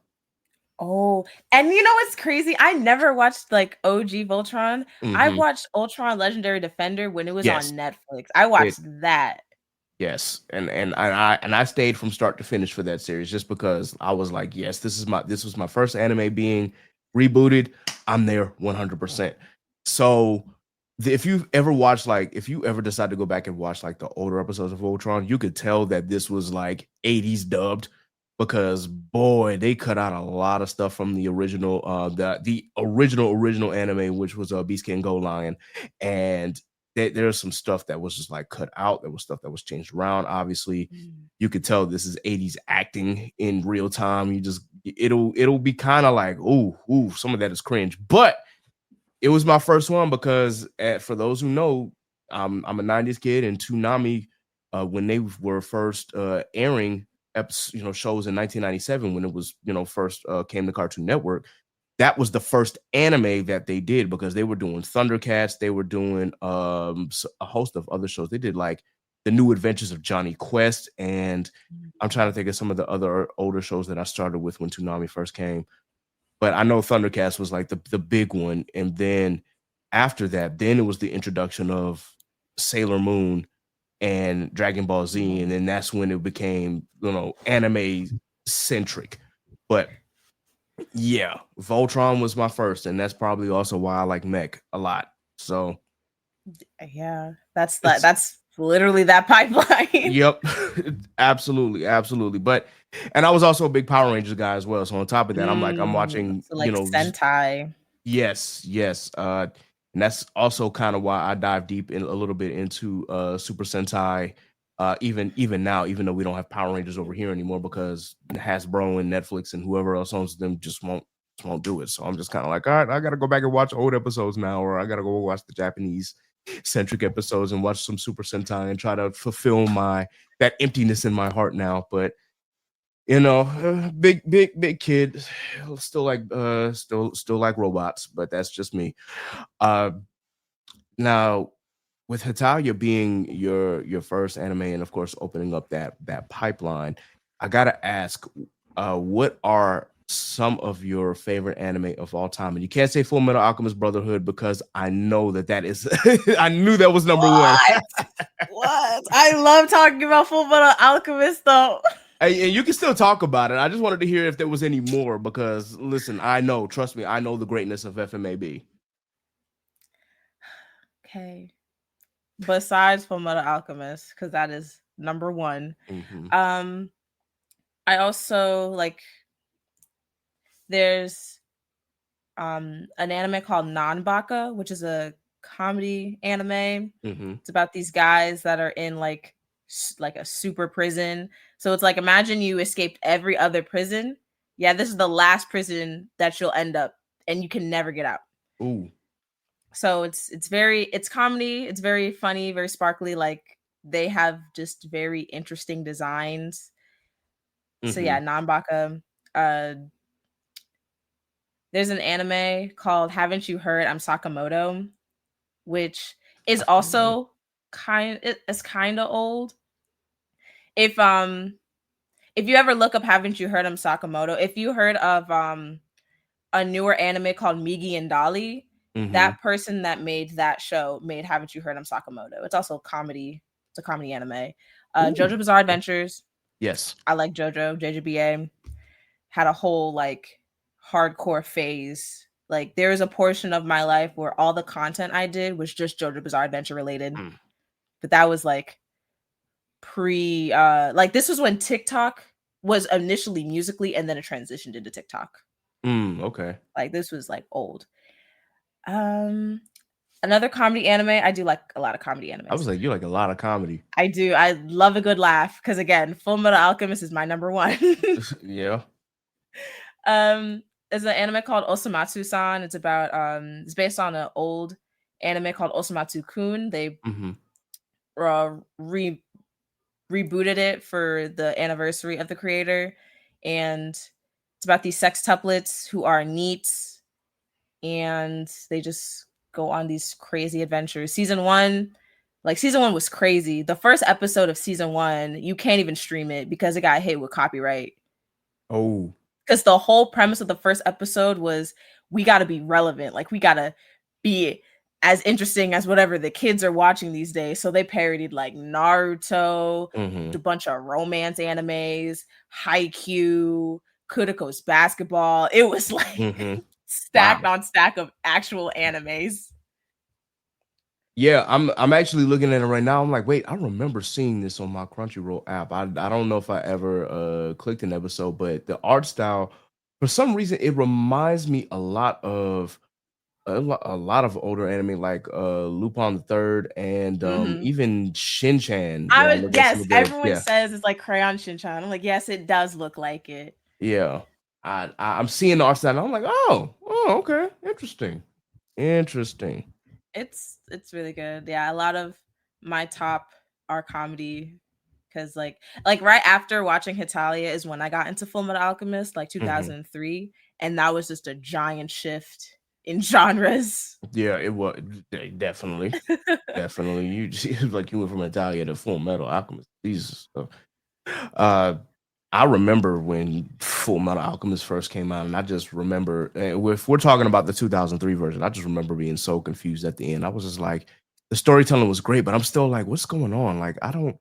Speaker 1: Oh, and you know what's crazy? I never watched like OG Voltron. I
Speaker 3: Hmm.
Speaker 1: watched Ultron Legendary Defender when it was
Speaker 3: Yes,
Speaker 1: on Netflix. I
Speaker 3: it
Speaker 1: watched that.
Speaker 3: yes, and I stayed from start to finish for that series just because I was like, yes, this was my first anime being rebooted. I'm there 100%. So if you ever watch if you ever decide to go back and watch like the older episodes of Voltron, you could tell that this was like 80s dubbed because boy, they cut out a lot of stuff from the original the original anime, which was Beast King Go Lion, and there's some stuff that was just like cut out. There was stuff that was changed around. Obviously, you could tell this is 80s acting in real time. You just it'll be kind of like ooh, some of that is cringe, but it was my first one because for those who know, I'm a 90s kid, and Toonami, when they were first airing shows in 1997, when it was first came to Cartoon Network, that was the first anime that they did because they were doing Thundercats, they were doing a host of other shows. They did like the New Adventures of Johnny Quest, and I'm trying to think of some of the other older shows that I started with when Toonami first came. But I know Thundercats was like the big one, and then after that, then it was the introduction of Sailor Moon and Dragon Ball Z, and then that's when it became anime centric. But yeah, Voltron was my first, and that's probably also why I like Mech a lot. So
Speaker 1: yeah, that's literally that pipeline.
Speaker 3: Yep, absolutely. But and I was also a big Power Rangers guy as well. So on top of that, I'm watching
Speaker 1: so like Sentai.
Speaker 3: Yes. And that's also kind of why I dive deep in a little bit into Super Sentai. Even now, even though we don't have Power Rangers over here anymore because Hasbro and Netflix and whoever else owns them just won't do it. So I'm just kind of like, all right, I gotta go back and watch old episodes now, or I gotta go watch the Japanese centric episodes and watch some Super Sentai and try to fulfill that emptiness in my heart now. But big kid, still like robots, but that's just me. Now with Hitalia being your first anime and of course opening up that pipeline, I gotta ask, what are some of your favorite anime of all time? And you can't say Full Metal Alchemist Brotherhood because I know that is I knew that was number one.
Speaker 1: What? I love talking about Full Metal Alchemist though.
Speaker 3: And you can still talk about it. I just wanted to hear if there was any more because listen, trust me, I know the greatness of FMAB.
Speaker 1: Okay. Besides Full Metal Alchemist, because that is number one.
Speaker 3: Mm-hmm.
Speaker 1: I also like there's an anime called Nanbaka, which is a comedy anime.
Speaker 3: Mm-hmm.
Speaker 1: It's about these guys that are in like a super prison. So it's like, imagine you escaped every other prison. Yeah, this is the last prison that you'll end up, and you can never get out.
Speaker 3: Ooh.
Speaker 1: So it's comedy. It's very funny, very sparkly. Like they have just very interesting designs. So yeah, Nanbaka. There's an anime called Haven't You Heard I'm Sakamoto, which is also kind of old. If you ever look up Haven't You Heard I'm Sakamoto, if you heard of a newer anime called Migi and Dolly, that person that made that show made Haven't You Heard I'm Sakamoto. It's also comedy. It's a comedy anime. JoJo Bizarre Adventures.
Speaker 3: Yes.
Speaker 1: I like JoJo. JJBA had a whole like hardcore phase. Like there was a portion of my life where all the content I did was just JoJo Bizarre Adventure related. But that was like like this was when TikTok was initially Musical.ly and then it transitioned into TikTok.
Speaker 3: Okay.
Speaker 1: Like this was like old. Another comedy anime. I do like a lot of comedy anime.
Speaker 3: I was like, you like a lot of comedy.
Speaker 1: I do. I love a good laugh because again, Full Metal Alchemist is my number one.
Speaker 3: Yeah.
Speaker 1: There's an anime called Osamatsu-san. It's about it's based on an old anime called Osamatsu-kun. They rebooted it for the anniversary of the creator, and it's about these sextuplets who are NEETs, and they just go on these crazy adventures. Season one was crazy. The first episode of season 1, you can't even stream it because it got hit with copyright.
Speaker 3: Oh.
Speaker 1: Because the whole premise of the first episode was we got to be relevant. Like we got to be as interesting as whatever the kids are watching these days. So they parodied like Naruto, a bunch of romance animes, Haikyuu, Kuroko's basketball. It was like stack on stack of actual animes.
Speaker 3: Yeah, I'm actually looking at it right now. I'm like, wait, I remember seeing this on my Crunchyroll app. I don't know if I ever clicked an episode, but the art style, for some reason, it reminds me a lot of a lot of older anime like Lupin the Third and
Speaker 1: Hmm.
Speaker 3: even Shin-Chan. When
Speaker 1: I
Speaker 3: I
Speaker 1: was
Speaker 3: look at some
Speaker 1: yes.
Speaker 3: of the
Speaker 1: Everyone says it's like crayon Shinchan. I'm like, yes, it does look like it.
Speaker 3: yeah, I'm seeing the art style. And I'm like, oh, okay, interesting.
Speaker 1: It's really good. Yeah, a lot of my top are comedy because like right after watching Hitalia is when I got into Full Metal Alchemist, like
Speaker 3: Mhm.
Speaker 1: 2003, and that was just a giant shift in genres.
Speaker 3: Yeah, it was definitely. Definitely. You it was like you went from Italia to Full Metal Alchemist. Jesus. Uh, I remember when Full Metal Alchemist first came out, and I just remember if we're talking about the 2003 version, I just remember being so confused at the end. I was just like, the storytelling was great, but I'm still like, what's going on? Like, I don't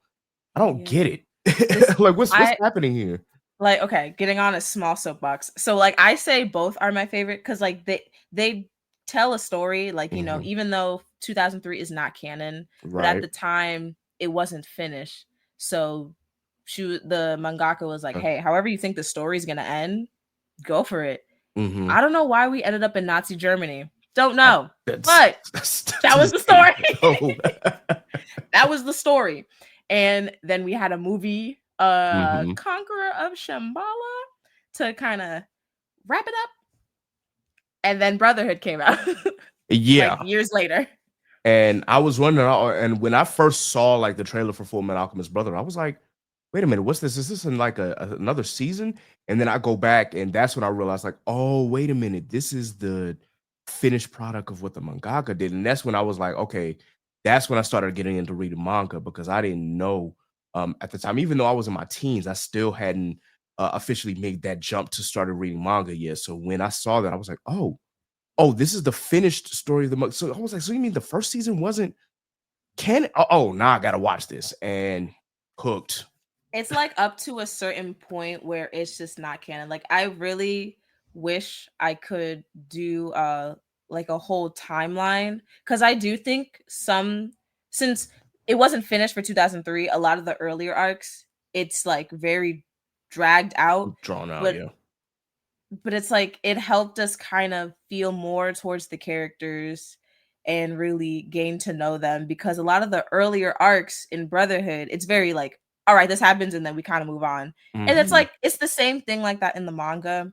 Speaker 1: Yeah.
Speaker 3: get it.
Speaker 1: This
Speaker 3: Like, what's
Speaker 1: I
Speaker 3: happening here?
Speaker 1: like okay, getting on a small soapbox. So like I say both are my favorite because like they tell a story, like, you know,
Speaker 3: Mhm.
Speaker 1: even though 2003 is not canon, but at
Speaker 3: Right.
Speaker 1: the time it wasn't finished. So the mangaka was like, hey, however you think the story's gonna end, go for it.
Speaker 3: Mhm.
Speaker 1: I don't know why we ended up in Nazi Germany. Don't
Speaker 3: That
Speaker 1: know.
Speaker 3: that's
Speaker 1: But
Speaker 3: that's
Speaker 1: that
Speaker 3: to
Speaker 1: was
Speaker 3: this
Speaker 1: the
Speaker 3: day.
Speaker 1: story.
Speaker 3: Oh.
Speaker 1: That was the story. And then we had a movie,
Speaker 3: Mhm.
Speaker 1: Conqueror of Shambhala, to kind of wrap it up. And then Brotherhood came out like
Speaker 3: Yeah.
Speaker 1: years later.
Speaker 3: And I was wondering, and when I first saw like the trailer for Full Metal Alchemist Brother, I was like, "Wait a minute, what's this? Is this in like another season?" And then I go back, and that's when I realized, like, "Oh, wait a minute, this is the finished product of what the mangaka did." And that's when I was like, "Okay," that's when I started getting into reading manga because I didn't know at the time, even though I was in my teens, I still hadn't officially made that jump to started reading manga yet. So when I saw that, I was like, "Oh, this is the finished story of the manga." So I was like, "So you mean the first season wasn't?" Can now I gotta watch this and hooked.
Speaker 1: It's like up to a certain point where it's just not canon. Like I really wish I could do like a whole timeline cuz I do think some since it wasn't finished for 2003, a lot of the earlier arcs it's like very dragged out,
Speaker 3: Drawn out,
Speaker 1: but
Speaker 3: yeah.
Speaker 1: it's like it helped us kind of feel more towards the characters and really gain to know them because a lot of the earlier arcs in Brotherhood, it's very like, all right, this happens and then we kind of move on. And it's
Speaker 3: Mhm.
Speaker 1: like it's the same thing like that in the manga,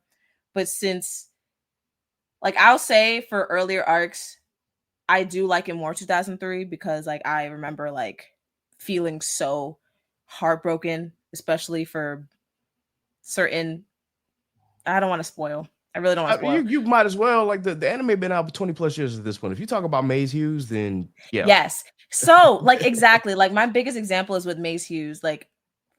Speaker 1: but since like I'll say for earlier arcs, I do like it more 2003 because like I remember like feeling so heartbroken, especially for certain I don't want to spoil. I really don't want to spoil.
Speaker 3: You might as well, like, the anime been out for 20 plus years at this point. If you talk about Maze Hughes, then yeah.
Speaker 1: Yes. So, like, exactly. Like, my biggest example is with Mace Hughes. Like,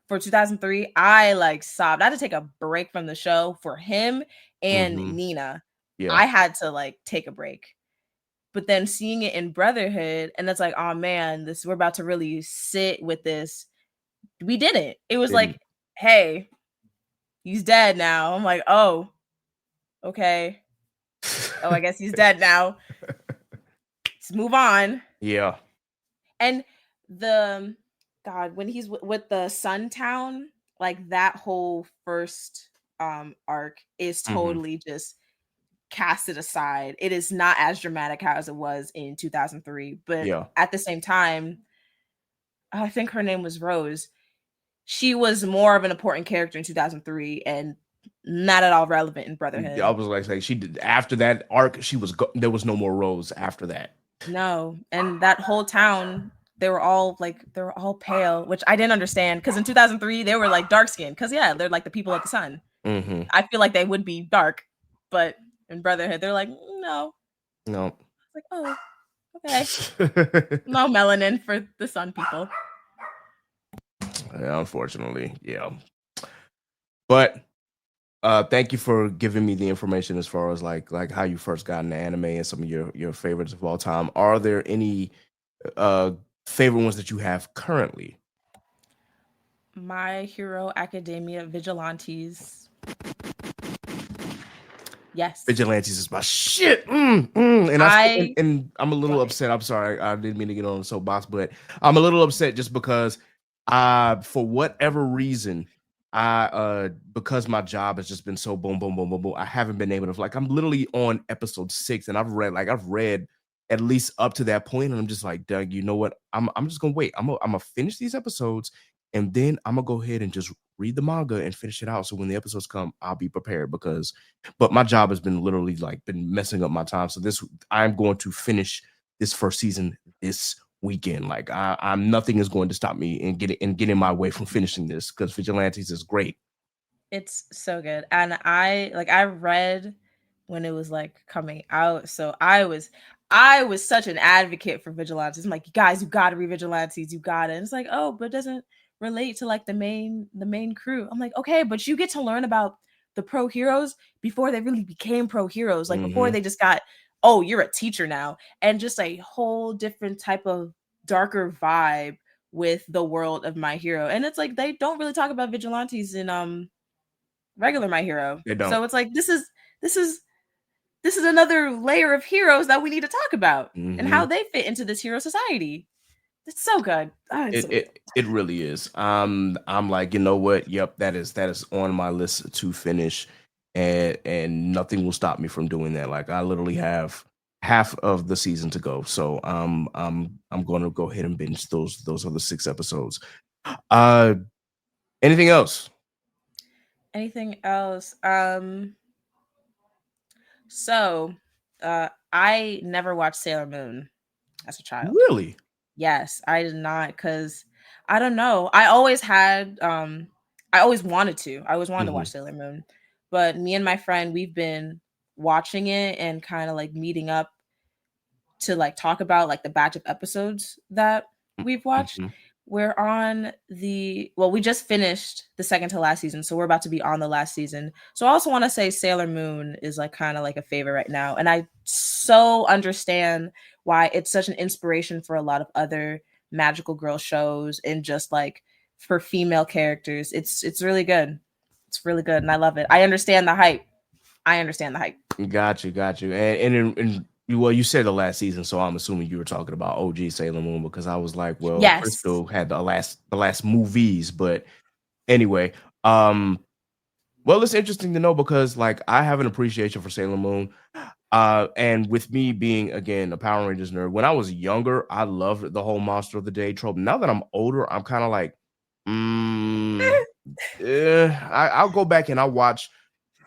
Speaker 1: for 2003, I like sobbed. I had to take a break from the show for him and
Speaker 3: Mhm.
Speaker 1: Nina.
Speaker 3: Yeah.
Speaker 1: I had to like take a break. But then seeing it in Brotherhood, and it's like, oh man, this we're about to really sit with this. We didn't. It was
Speaker 3: Didn't.
Speaker 1: like, hey, he's dead now. I'm like, oh, okay. Oh, I guess he's dead now. Let's move on.
Speaker 3: Yeah.
Speaker 1: And the God, when he's with the Suntown, like that whole first arc is
Speaker 3: Mhm.
Speaker 1: totally just casted aside. It is not as dramatic as it was in 2003, but
Speaker 3: Yeah.
Speaker 1: at the same time, I think her name was Rose. She was more of an important character in 2003 and not at all relevant in
Speaker 3: I
Speaker 1: Brotherhood.
Speaker 3: was like saying she did after that arc, there was no more Rose after that.
Speaker 1: No, and that whole town, they were all pale, which I didn't understand because in 2003 they were like dark skinned because yeah, they're like the people of the sun.
Speaker 3: Mhm.
Speaker 1: I feel like they would be dark, but in Brotherhood they're like no.
Speaker 3: No.
Speaker 1: It's like oh okay, no melanin for the sun people.
Speaker 3: Yeah, unfortunately, yeah. But thank you for giving me the information as far as like how you first got into anime and some of your favorites of all time. Are there any uh favorite ones that you have currently?
Speaker 1: My Hero Academia Vigilantes. Yes.
Speaker 3: Vigilantes is my shit. And
Speaker 1: I
Speaker 3: and I'm a
Speaker 1: Go
Speaker 3: little
Speaker 1: ahead.
Speaker 3: upset. I'm sorry, I didn't mean to get on the soapbox, but I'm a little upset just because, for whatever reason, because my job has just been so boom, boom, boom, boom, boom. I haven't been able to, like, I'm literally on episode 6, and I've read at least up to that point, and I'm just like, Doug, you know what? I'm just gonna wait. I'm gonna finish these episodes, and then I'm gonna go ahead and just read the manga and finish it out. So when the episodes come, I'll be prepared because but my job has been literally like been messing up my time. So this I'm going to finish this first season this weekend. Like I'm nothing is going to stop me and get in my way from finishing this because Vigilantes is great.
Speaker 1: It's so good. And I read when it was like coming out. So I was such an advocate for Vigilantes. I'm like, you guys, you gotta read Vigilantes, you gotta. And it's like, oh, but it doesn't relate to like the main crew. I'm like, okay, but you get to learn about the pro heroes before they really became pro heroes, like before
Speaker 3: Mm-hmm.
Speaker 1: they just got, oh, you're a teacher now, and just a whole different type of darker vibe with the world of My Hero. And it's like they don't really talk about vigilantes in regular My Hero.
Speaker 3: They don't.
Speaker 1: So it's like this is this is another layer of heroes that we need to talk about and
Speaker 3: Mm-hmm.
Speaker 1: how they fit into this hero society. It's so good. Oh, it's so
Speaker 3: It,
Speaker 1: good.
Speaker 3: it it really is. I'm like, you know what? Yep, that is on my list to finish, and nothing will stop me from doing that. Like I literally have half of the season to go, so I'm going to go ahead and binge those other 6 episodes. Uh, anything else?
Speaker 1: Anything else? So I never watched Sailor Moon as a child.
Speaker 3: Really?
Speaker 1: Yes, I did not because I don't know. I always wanted to. I always wanted to
Speaker 3: Hmm.
Speaker 1: watch Sailor Moon. But me and my friend, we've been watching it and kind of like meeting up to like talk about like the batch of episodes that we've watched.
Speaker 3: Hmm.
Speaker 1: We're on we just finished the second to last season, so we're about to be on the last season. So I also want to say Sailor Moon is like kind of like a favorite right now, and I so understand why it's such an inspiration for a lot of other magical girl shows and just like for female characters. It's really good. It's really good, and I love it. I understand the hype. I understand the hype.
Speaker 3: Got you. And well, you said the last season, so I'm assuming you were talking about OG Sailor Moon because I was like, well,
Speaker 1: Yes.
Speaker 3: Crystal had the last movies, but anyway, um, well, it's interesting to know because like I have an appreciation for Sailor Moon. And with me being again a Power Rangers nerd, when I was younger, I loved the whole Monster of the Day trope. Now that I'm older, I'm kind of like, mm, I'll go back and I'll watch.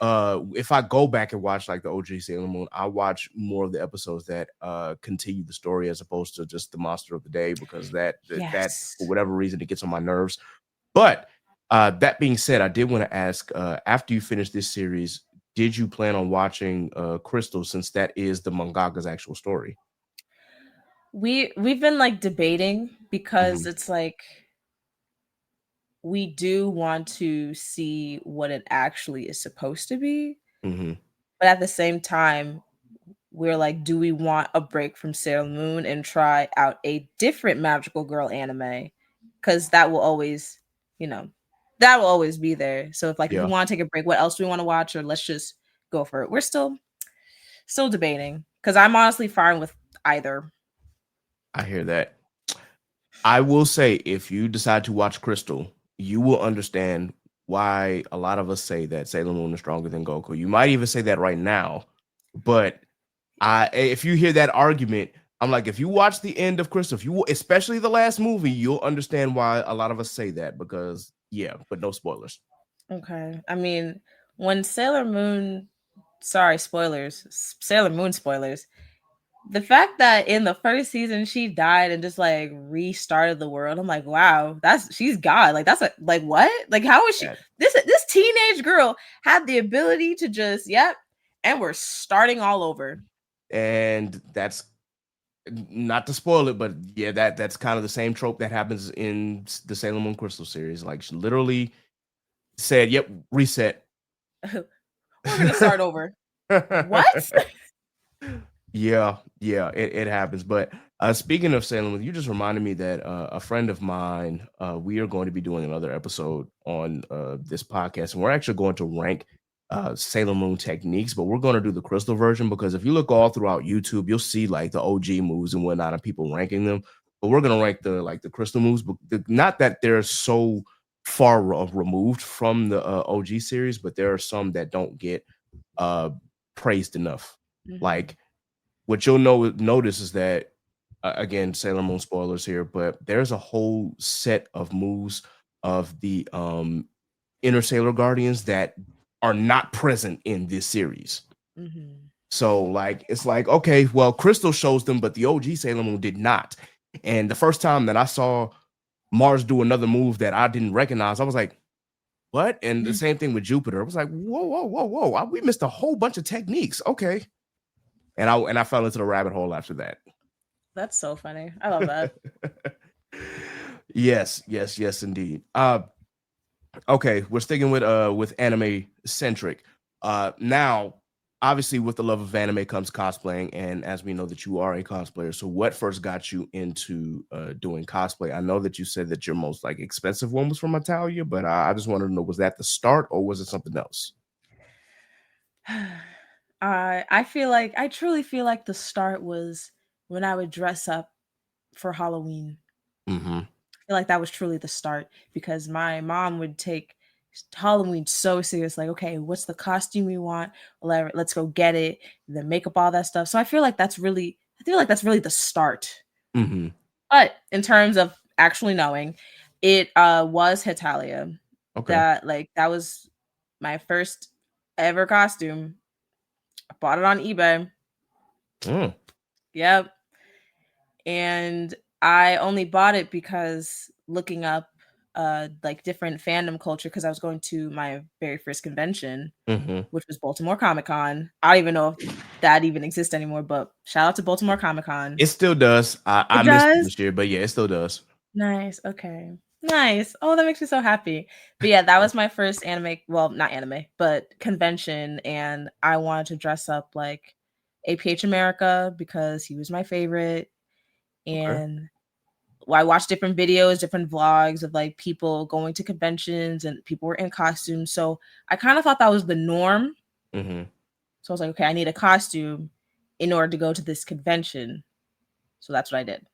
Speaker 3: If I go back and watch like the OG Sailor Moon, I watch more of the episodes that continue the story as opposed to just the Monster of the Day because that
Speaker 1: Yes.
Speaker 3: for whatever reason it gets on my nerves. But that being said, I did want to ask after you finish this series, did you plan on watching Crystal since that is the mangaka's actual story?
Speaker 1: We've been like debating because
Speaker 3: Hmm.
Speaker 1: it's like we do want to see what it actually is supposed to be,
Speaker 3: Hmm.
Speaker 1: but at the same time we're like, do we want a break from Sailor Moon and try out a different magical girl anime? Because that will always, you know, that will always be there. So if we
Speaker 3: Yeah,
Speaker 1: want to take a break, what else do we want to watch, or let's just go for it? We're still debating because I'm honestly fine with either.
Speaker 3: I hear that. I will say, if you decide to watch Crystal, you will understand why a lot of us say that Sailor Moon is stronger than Goku. You might even say that right now, but if you hear that argument, I'm like, if you watch the end of Crystal, if you especially the last movie, you'll understand why a lot of us say that because yeah, but no spoilers.
Speaker 1: Okay. I mean, when Sailor Moon, sorry, spoilers, Sailor Moon spoilers. The fact that in the first season she died and just like restarted the world, I'm like, wow, she's God. Like like what? Like how is she?
Speaker 3: That-
Speaker 1: This teenage girl had the ability to just yep, and we're starting all over.
Speaker 3: And that's not to spoil it, but yeah, that's kind of the same trope that happens in the Sailor Moon Crystal series. Like she literally said, "Yep, reset."
Speaker 1: We're gonna start over. What?
Speaker 3: Yeah, it happens. But speaking of Salem, you just reminded me that a friend of mine, we are going to be doing another episode on this podcast, and we're actually going to rank Sailor Moon techniques, but we're going to do the crystal version because if you look all throughout YouTube, you'll see like the OG moves and whatnot and people ranking them. But we're going to rank the crystal moves, but not that they're so far removed from the OG series, but there are some that don't get praised enough. Like what you'll notice is that again, Sailor Moon spoilers here, but there's a whole set of moves of the Inner Sailor Guardians that are not present in this series. So like it's like, okay, well, Crystal shows them, but the OG Sailor Moon did not. And the first time that I saw Mars do another move that I didn't recognize, I was like, what? And the same thing with Jupiter. I was like, whoa. We missed a whole bunch of techniques. Okay. And I fell into the rabbit hole after that.
Speaker 1: That's so funny. I love that.
Speaker 3: Yes, indeed. Okay, we're sticking with anime centric. Now, obviously, with the love of anime comes cosplaying, and as we know that you are a cosplayer, so what first got you into doing cosplay? I know that you said that your most like expensive one was from Italia, but I just wanted to know, was that the start or was it something else?
Speaker 1: I truly feel like the start was when I would dress up for Halloween. I feel like that was truly the start because my mom would take Halloween so serious. Like, okay, what's the costume we want? Let's go get it. Then make up all that stuff. So I feel like that's really the start. But in terms of actually knowing, it was Hitalia.
Speaker 3: Okay.
Speaker 1: That was my first ever costume. I bought it on eBay. Yep. And I only bought it because looking up like different fandom culture, because I was going to my very first convention, which was Baltimore Comic Con. I don't even know if that even exists anymore, but shout out to Baltimore Comic Con.
Speaker 3: It still does. I missed it this year, but yeah, it still does.
Speaker 1: Nice. Okay. Nice. Oh, that makes me so happy. But yeah, that was my first anime, well, not anime, but convention. And I wanted to dress up like APH America because he was my favorite. And I watched different videos, different vlogs of like people going to conventions and people were in costumes. So I kind of thought that was the norm. So I was like, okay, I need a costume in order to go to this convention. So that's what I did.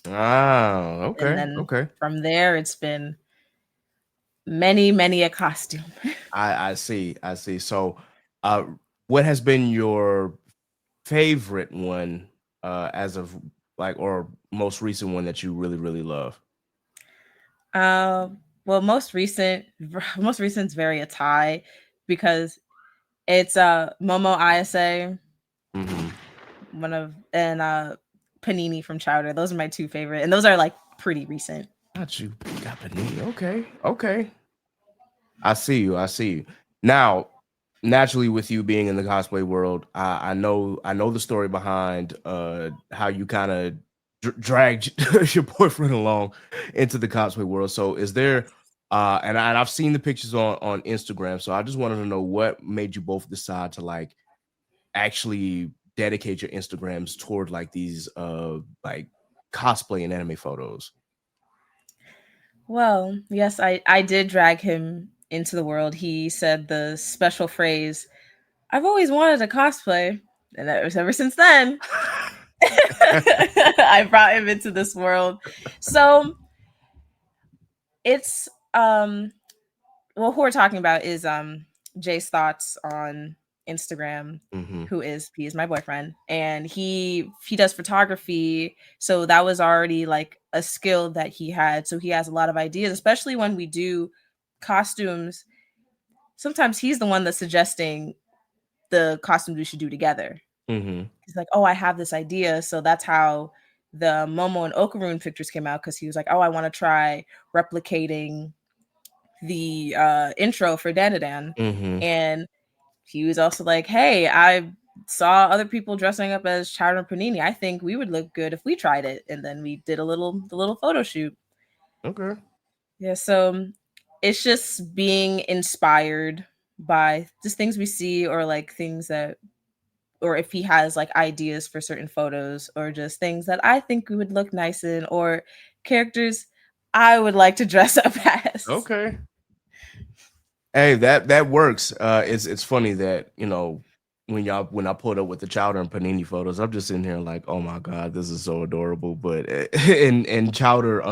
Speaker 3: Okay.
Speaker 1: And then
Speaker 3: Okay.
Speaker 1: from there, it's been many a costume.
Speaker 3: I see. So, what has been your favorite one as of like, or most recent one that you really love?
Speaker 1: Well, most recent's very a tie because it's Momo Ayase, one of and Panini from Chowder. Those are my two favorite, and those are like pretty recent.
Speaker 3: Got you. Got Panini. Okay. I see you. Now, naturally, with you being in the cosplay world, I know the story behind how you kind of dragged your boyfriend along into the cosplay world. So, is there and I've seen the pictures on Instagram. So, I just wanted to know what made you both decide to like actually dedicate your Instagrams toward like these like cosplay and anime photos.
Speaker 1: Well, yes, I did drag him into the world. He said the special phrase, "I've always wanted a cosplay," and ever since then, I brought him into this world. So it's well, who we're talking about is Jay's Thoughts on Instagram, he is my boyfriend, and he does photography, so that was already like a skill that he had. So he has a lot of ideas, especially when we do costumes. Sometimes he's the one that's suggesting the costumes we should do together. He's like, "Oh, I have this idea," so that's how the Momo and Okaroon pictures came out, because he was like, "Oh, I want to try replicating the intro for Danadan," and he was also like, "Hey, I saw other people dressing up as Chowder and Panini. I think we would look good if we tried it." And then we did the little photo shoot.
Speaker 3: Okay.
Speaker 1: Yeah, so it's just being inspired by just things we see, or like things that, or if he has like ideas for certain photos, or just things that I think we would look nice in, or characters I would like to dress up as.
Speaker 3: Okay. Hey, that works. It's funny that when I pulled up with the Chowder and Panini photos, I'm just sitting here like, oh my god, this is so adorable. But and Chowder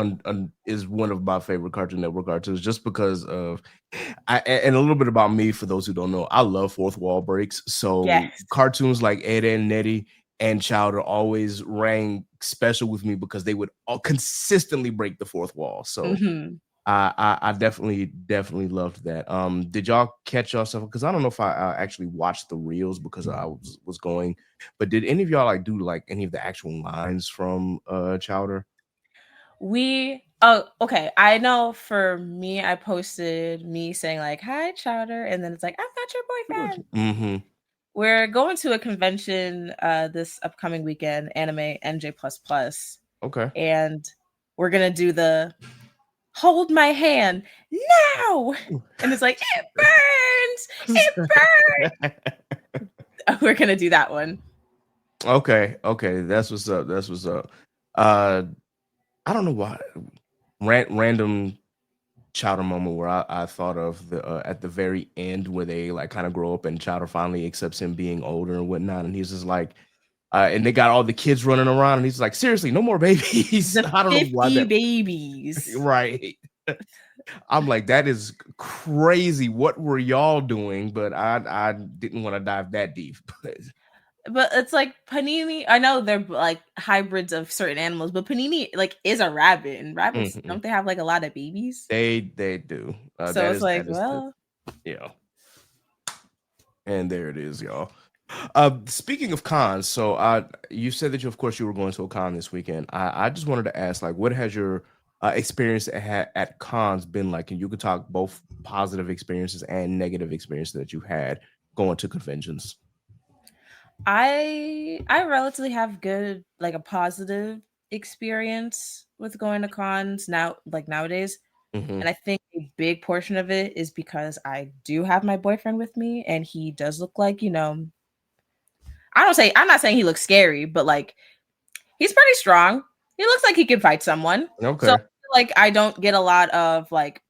Speaker 3: is one of my favorite Cartoon Network cartoons just because of and a little bit about me for those who don't know, I love fourth wall breaks. So
Speaker 1: Yes.
Speaker 3: cartoons like Ed and Nettie and Chowder always rang special with me because they would all consistently break the fourth wall. So
Speaker 1: Hmm.
Speaker 3: I definitely loved that. Did y'all catch yourself? Because I don't know if I actually watched the reels because I was going, but did any of y'all like do like any of the actual lines from Chowder?
Speaker 1: Oh, okay. I know for me, I posted me saying like, "Hi, Chowder," and then it's like, "I'm not your boyfriend."
Speaker 3: Mm-hmm.
Speaker 1: We're going to a convention this upcoming weekend, Anime NJ plus plus,
Speaker 3: Okay.
Speaker 1: and we're gonna do the hold my hand now, and it's like it burns. We're gonna do that one.
Speaker 3: Okay, that's what's up. That's what's up. Uh, I don't know why random Chowder moment where I thought of the at the very end where they like kind of grow up and Chowder finally accepts him being older and whatnot, and he's just like, and they got all the kids running around, and he's like, seriously, no more babies.
Speaker 1: The
Speaker 3: I don't know why
Speaker 1: 50
Speaker 3: that
Speaker 1: babies.
Speaker 3: right. I'm like, that is crazy. What were y'all doing? But I didn't want to dive that deep.
Speaker 1: But it's like Panini. I know they're like hybrids of certain animals, but Panini like is a rabbit, and rabbits
Speaker 3: Mhm.
Speaker 1: don't they have like a lot of babies?
Speaker 3: They do.
Speaker 1: So it's like,
Speaker 3: That is the
Speaker 1: well,
Speaker 3: yeah. And there it is, y'all. Speaking of cons, so you said that of course you were going to a con this weekend. I just wanted to ask, like, what has your experience at cons been like? And you could talk both positive experiences and negative experiences that you had going to conventions.
Speaker 1: I relatively have good like a positive experience with going to cons now, like nowadays.
Speaker 3: Hmm.
Speaker 1: And I think a big portion of it is because I do have my boyfriend with me, and he does look like, I'm not saying he looks scary, but like he's pretty strong. He looks like he can fight someone. So I
Speaker 3: Okay.
Speaker 1: feel like I don't get a lot of like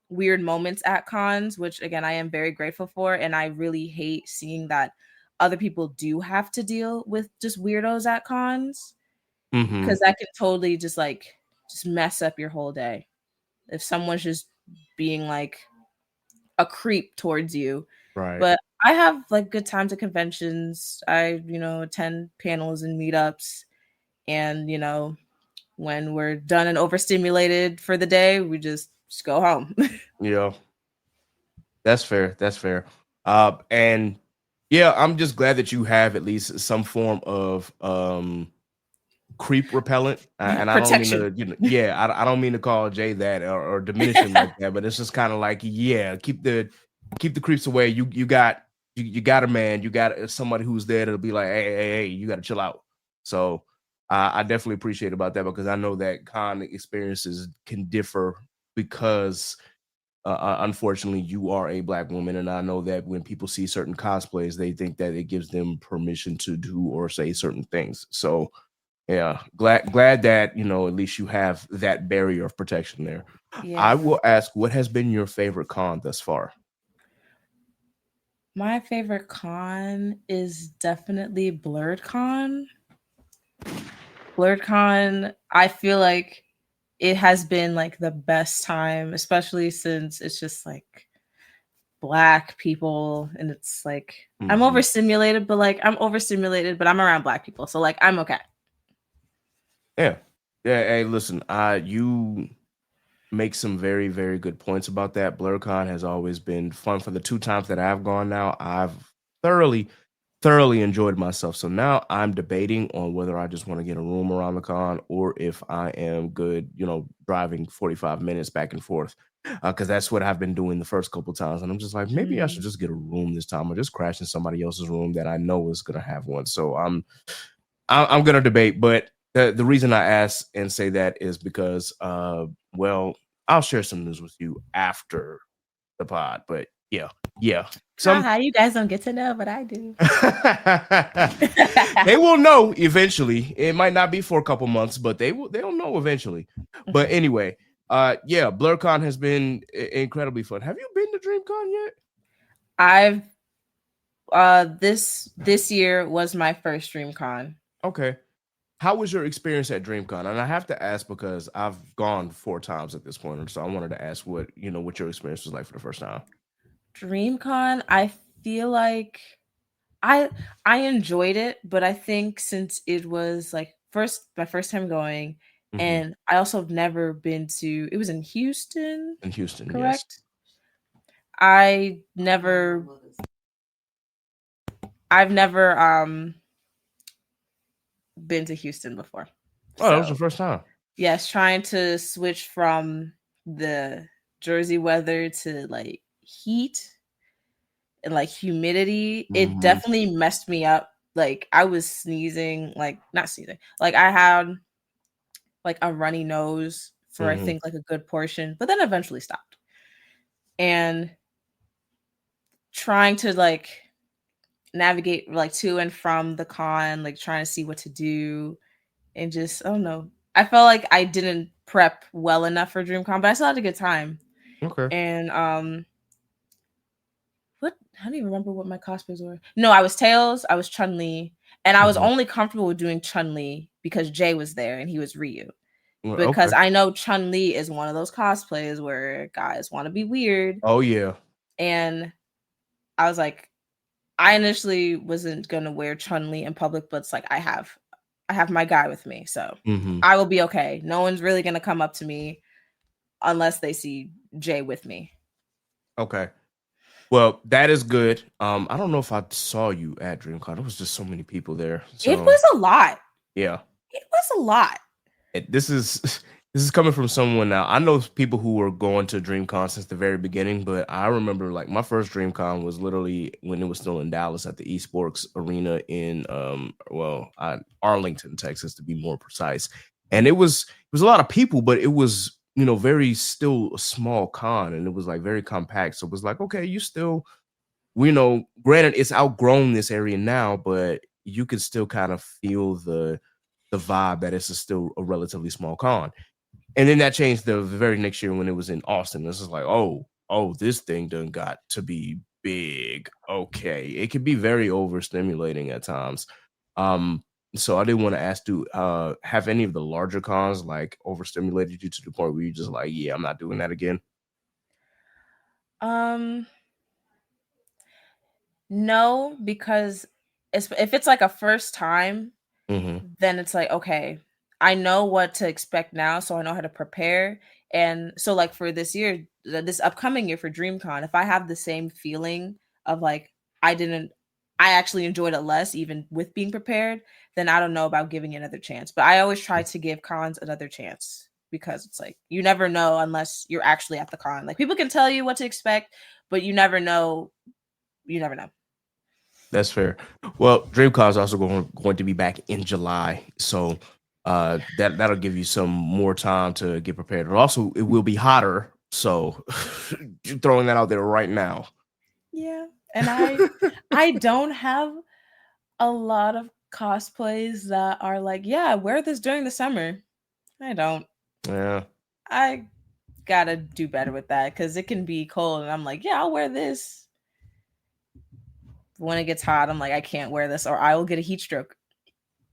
Speaker 1: weird moments at cons, which again I am very grateful for. And I really hate seeing that other people do have to deal with just weirdos at cons,
Speaker 3: Hmm.
Speaker 1: because that can totally just mess up your whole day. If someone's just being like a creep towards you.
Speaker 3: Right.
Speaker 1: But I have like good times at conventions. I, attend panels and meetups, and when we're done and overstimulated for the day, we just go home.
Speaker 3: Yeah. That's fair. That's fair. And yeah, I'm just glad that you have at least some form of creep repellent. And I don't mean
Speaker 1: Protection.
Speaker 3: to, yeah, I don't mean to call Jay that or diminish him like that, but it's just kind of like, yeah, keep the creeps away. You got a man, you got somebody who's there to be like, hey, you got to chill out. So I definitely appreciate about that because I know that con experiences can differ because unfortunately you are a black woman, and I know that when people see certain cosplays they think that it gives them permission to do or say certain things. So yeah, glad that at least you have that barrier of protection there. I
Speaker 1: Yeah.
Speaker 3: will ask, what has been your favorite con thus far?
Speaker 1: My favorite con is definitely BlurredCon. BlurredCon, I feel like it has been like the best time, especially since it's just like black people, and it's like
Speaker 3: Mhm.
Speaker 1: I'm overstimulated, but I'm around black people. So like I'm okay.
Speaker 3: Yeah, yeah. Hey, listen, you make some very, very good points about that. BlurCon has always been fun. For the two times that I've gone now, I've thoroughly, thoroughly enjoyed myself. So now I'm debating on whether I just want to get a room around the con or if I am good, driving 45 minutes back and forth. Because that's what I've been doing the first couple times. And I'm just like, maybe I should
Speaker 1: Mm.
Speaker 3: just get a room this time or just crash in somebody else's room that I know is going to have one. So I'm going to debate. But the reason I ask and say that is because, well, I'll share some news with you after the pod. But yeah. Some
Speaker 1: Haha, you guys don't get to know, but I do.
Speaker 3: they will know eventually. It might not be for a couple months, but they'll know eventually. But anyway, yeah, BlurCon has been incredibly fun. Have you been to DreamCon yet?
Speaker 1: I've this year was my first DreamCon.
Speaker 3: Okay. How was your experience at DreamCon? And I have to ask because I've gone 4 times at this point, and so I wanted to ask what what your experience was like for the first time.
Speaker 1: DreamCon, I feel like I I enjoyed it, but I think since it was like my first time going,
Speaker 3: Mhm.
Speaker 1: and I also have never been to it was in Houston,
Speaker 3: In Houston, yes.
Speaker 1: correct? I never I've never been to Houston before.
Speaker 3: Oh, that was your
Speaker 1: So,
Speaker 3: first time.
Speaker 1: yes, trying to switch from the Jersey weather to like heat and like humidity, it
Speaker 3: Mhm.
Speaker 1: definitely messed me up. Like I was sneezing, like not sneezing. Like I had like a runny nose for I
Speaker 3: Mhm.
Speaker 1: think like a good portion, but then eventually stopped. And trying to like navigate like to and from the con, like trying to see what to do and just I don't know. I felt like I didn't prep well enough for DreamCon, but I still had a good time.
Speaker 3: Okay.
Speaker 1: And what I don't even remember what my cosplays were. No, I was Tails, I was Chun-Li, and I was
Speaker 3: Mhm.
Speaker 1: only comfortable with doing Chun-Li because Jay was there and he was Ryu.
Speaker 3: Well,
Speaker 1: Because
Speaker 3: okay.
Speaker 1: I know Chun-Li is one of those cosplays where guys want to be weird.
Speaker 3: Oh yeah.
Speaker 1: And I was like, I initially wasn't gonna wear Chun-Li in public, but it's like I have my guy with me, so
Speaker 3: Mhm.
Speaker 1: I will be okay. No one's really gonna come up to me unless they see Jay with me.
Speaker 3: Okay. Well, that is good. I don't know if I saw you at DreamCon. There was just so many people there.
Speaker 1: It
Speaker 3: So
Speaker 1: was a lot.
Speaker 3: yeah.
Speaker 1: It was a lot.
Speaker 3: This is this is coming from someone now. I know people who were going to DreamCon since the very beginning, but I remember like my first DreamCon was literally when it was still in Dallas at the Esports Arena in Arlington, Texas, to be more precise. And it was a lot of people, but it was very still a small con, and it was like very compact. So it was like, okay, you still granted it's outgrown this area now, but you can still kind of feel the vibe that it's still a relatively small con. And then that changed the very next year when it was in Austin. This is like, oh, this thing done got to be big. Okay. It can be very overstimulating at times. Um, so I did want to ask, do have any of the larger cons like overstimulated you to the point where you're just like, yeah, I'm not doing that again?
Speaker 1: Um, no, because if it's like a first time,
Speaker 3: Mm-hmm.
Speaker 1: then it's like, okay, I know what to expect now, so I know how to prepare. And so, like for this year, this upcoming year for DreamCon, if I have the same feeling of like I didn't, I actually enjoyed it less, even with being prepared, then I don't know about giving it another chance. But I always try to give cons another chance because it's like you never know unless you're actually at the con. Like people can tell you what to expect, but you never know. You never know.
Speaker 3: That's fair. Well, DreamCon is also going to be back in July, so that'll give you some more time to get prepared. But also, it will be hotter, so throwing that out there right now.
Speaker 1: Yeah, and I don't have a lot of cosplays that are like, yeah, wear this during the summer. I don't.
Speaker 3: Yeah,
Speaker 1: I gotta do better with that because it can be cold, and I'm like, yeah, I'll wear this. When it gets hot, I'm like, I can't wear this, or I will get a heat stroke.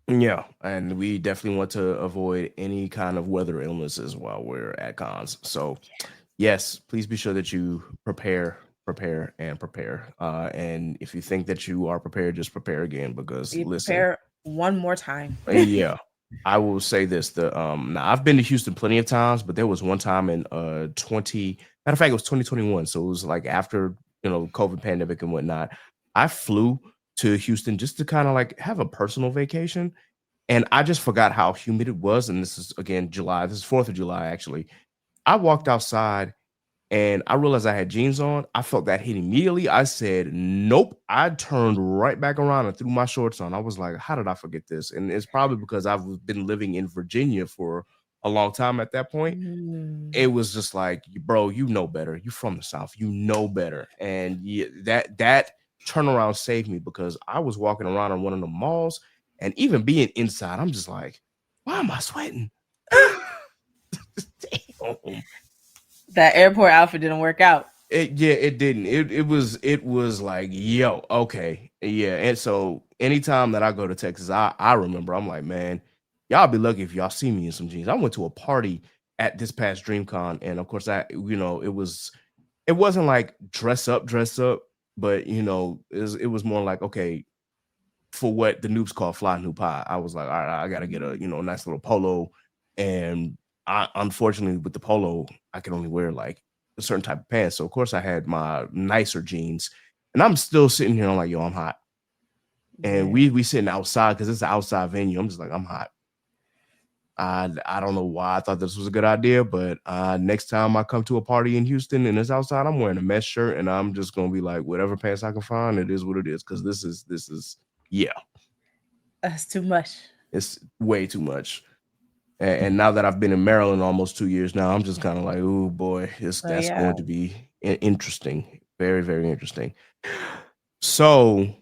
Speaker 3: yeah, and we definitely want to avoid any kind of weather illnesses while we're at cons. So, yes, please be sure that you prepare, and prepare. And if you think that you are prepared, just prepare again because
Speaker 1: You
Speaker 3: listen.
Speaker 1: prepare one more time.
Speaker 3: Yeah. I will say this. Now I've been to Houston plenty of times, but there was one time in 20 matter of fact, it was 2021. So it was like after COVID pandemic and whatnot. I flew to Houston just to kind of like have a personal vacation. And I just forgot how humid it was. And this is again July. This is 4th of July, actually. I walked outside and I realized I had jeans on. I felt that hit immediately. I said, nope. I turned right back around and threw my shorts on. I was like, how did I forget this? And it's probably because I've been living in Virginia for a long time at that point.
Speaker 1: Mm.
Speaker 3: It was just like, bro, you know better. You from the South, you know better. And yeah, that turnaround saved me because I was walking around in one of the malls and even being inside, I'm just like, why am I sweating? Damn.
Speaker 1: That airport outfit didn't work out.
Speaker 3: Yeah, it didn't. It was like, yo, okay. Yeah. And so anytime that I go to Texas, I remember I'm like, man, y'all be lucky if y'all see me in some jeans. I went to a party at this past DreamCon, and of course it wasn't like dress up, but it was more like, okay, for what the noobs call fly noob pie. I was like, all right, I gotta get a nice little polo. And I unfortunately with the polo, I can only wear like a certain type of pants. So of course I had my nicer jeans. And I'm still sitting here, I'm like, yo, I'm hot. And
Speaker 1: Yeah.
Speaker 3: we sitting outside because it's an outside venue. I'm just like, I'm hot. I don't know why I thought this was a good idea, but next time I come to a party in Houston and it's outside, I'm wearing a mesh shirt and I'm just gonna be like, whatever pants I can find, it is what it is. Cause this is yeah,
Speaker 1: That's too much.
Speaker 3: it's way too much. And now that I've been in Maryland almost 2 years now, I'm just kind of like, oh boy,
Speaker 1: So
Speaker 3: that's
Speaker 1: yeah.
Speaker 3: going to be interesting, very very interesting. So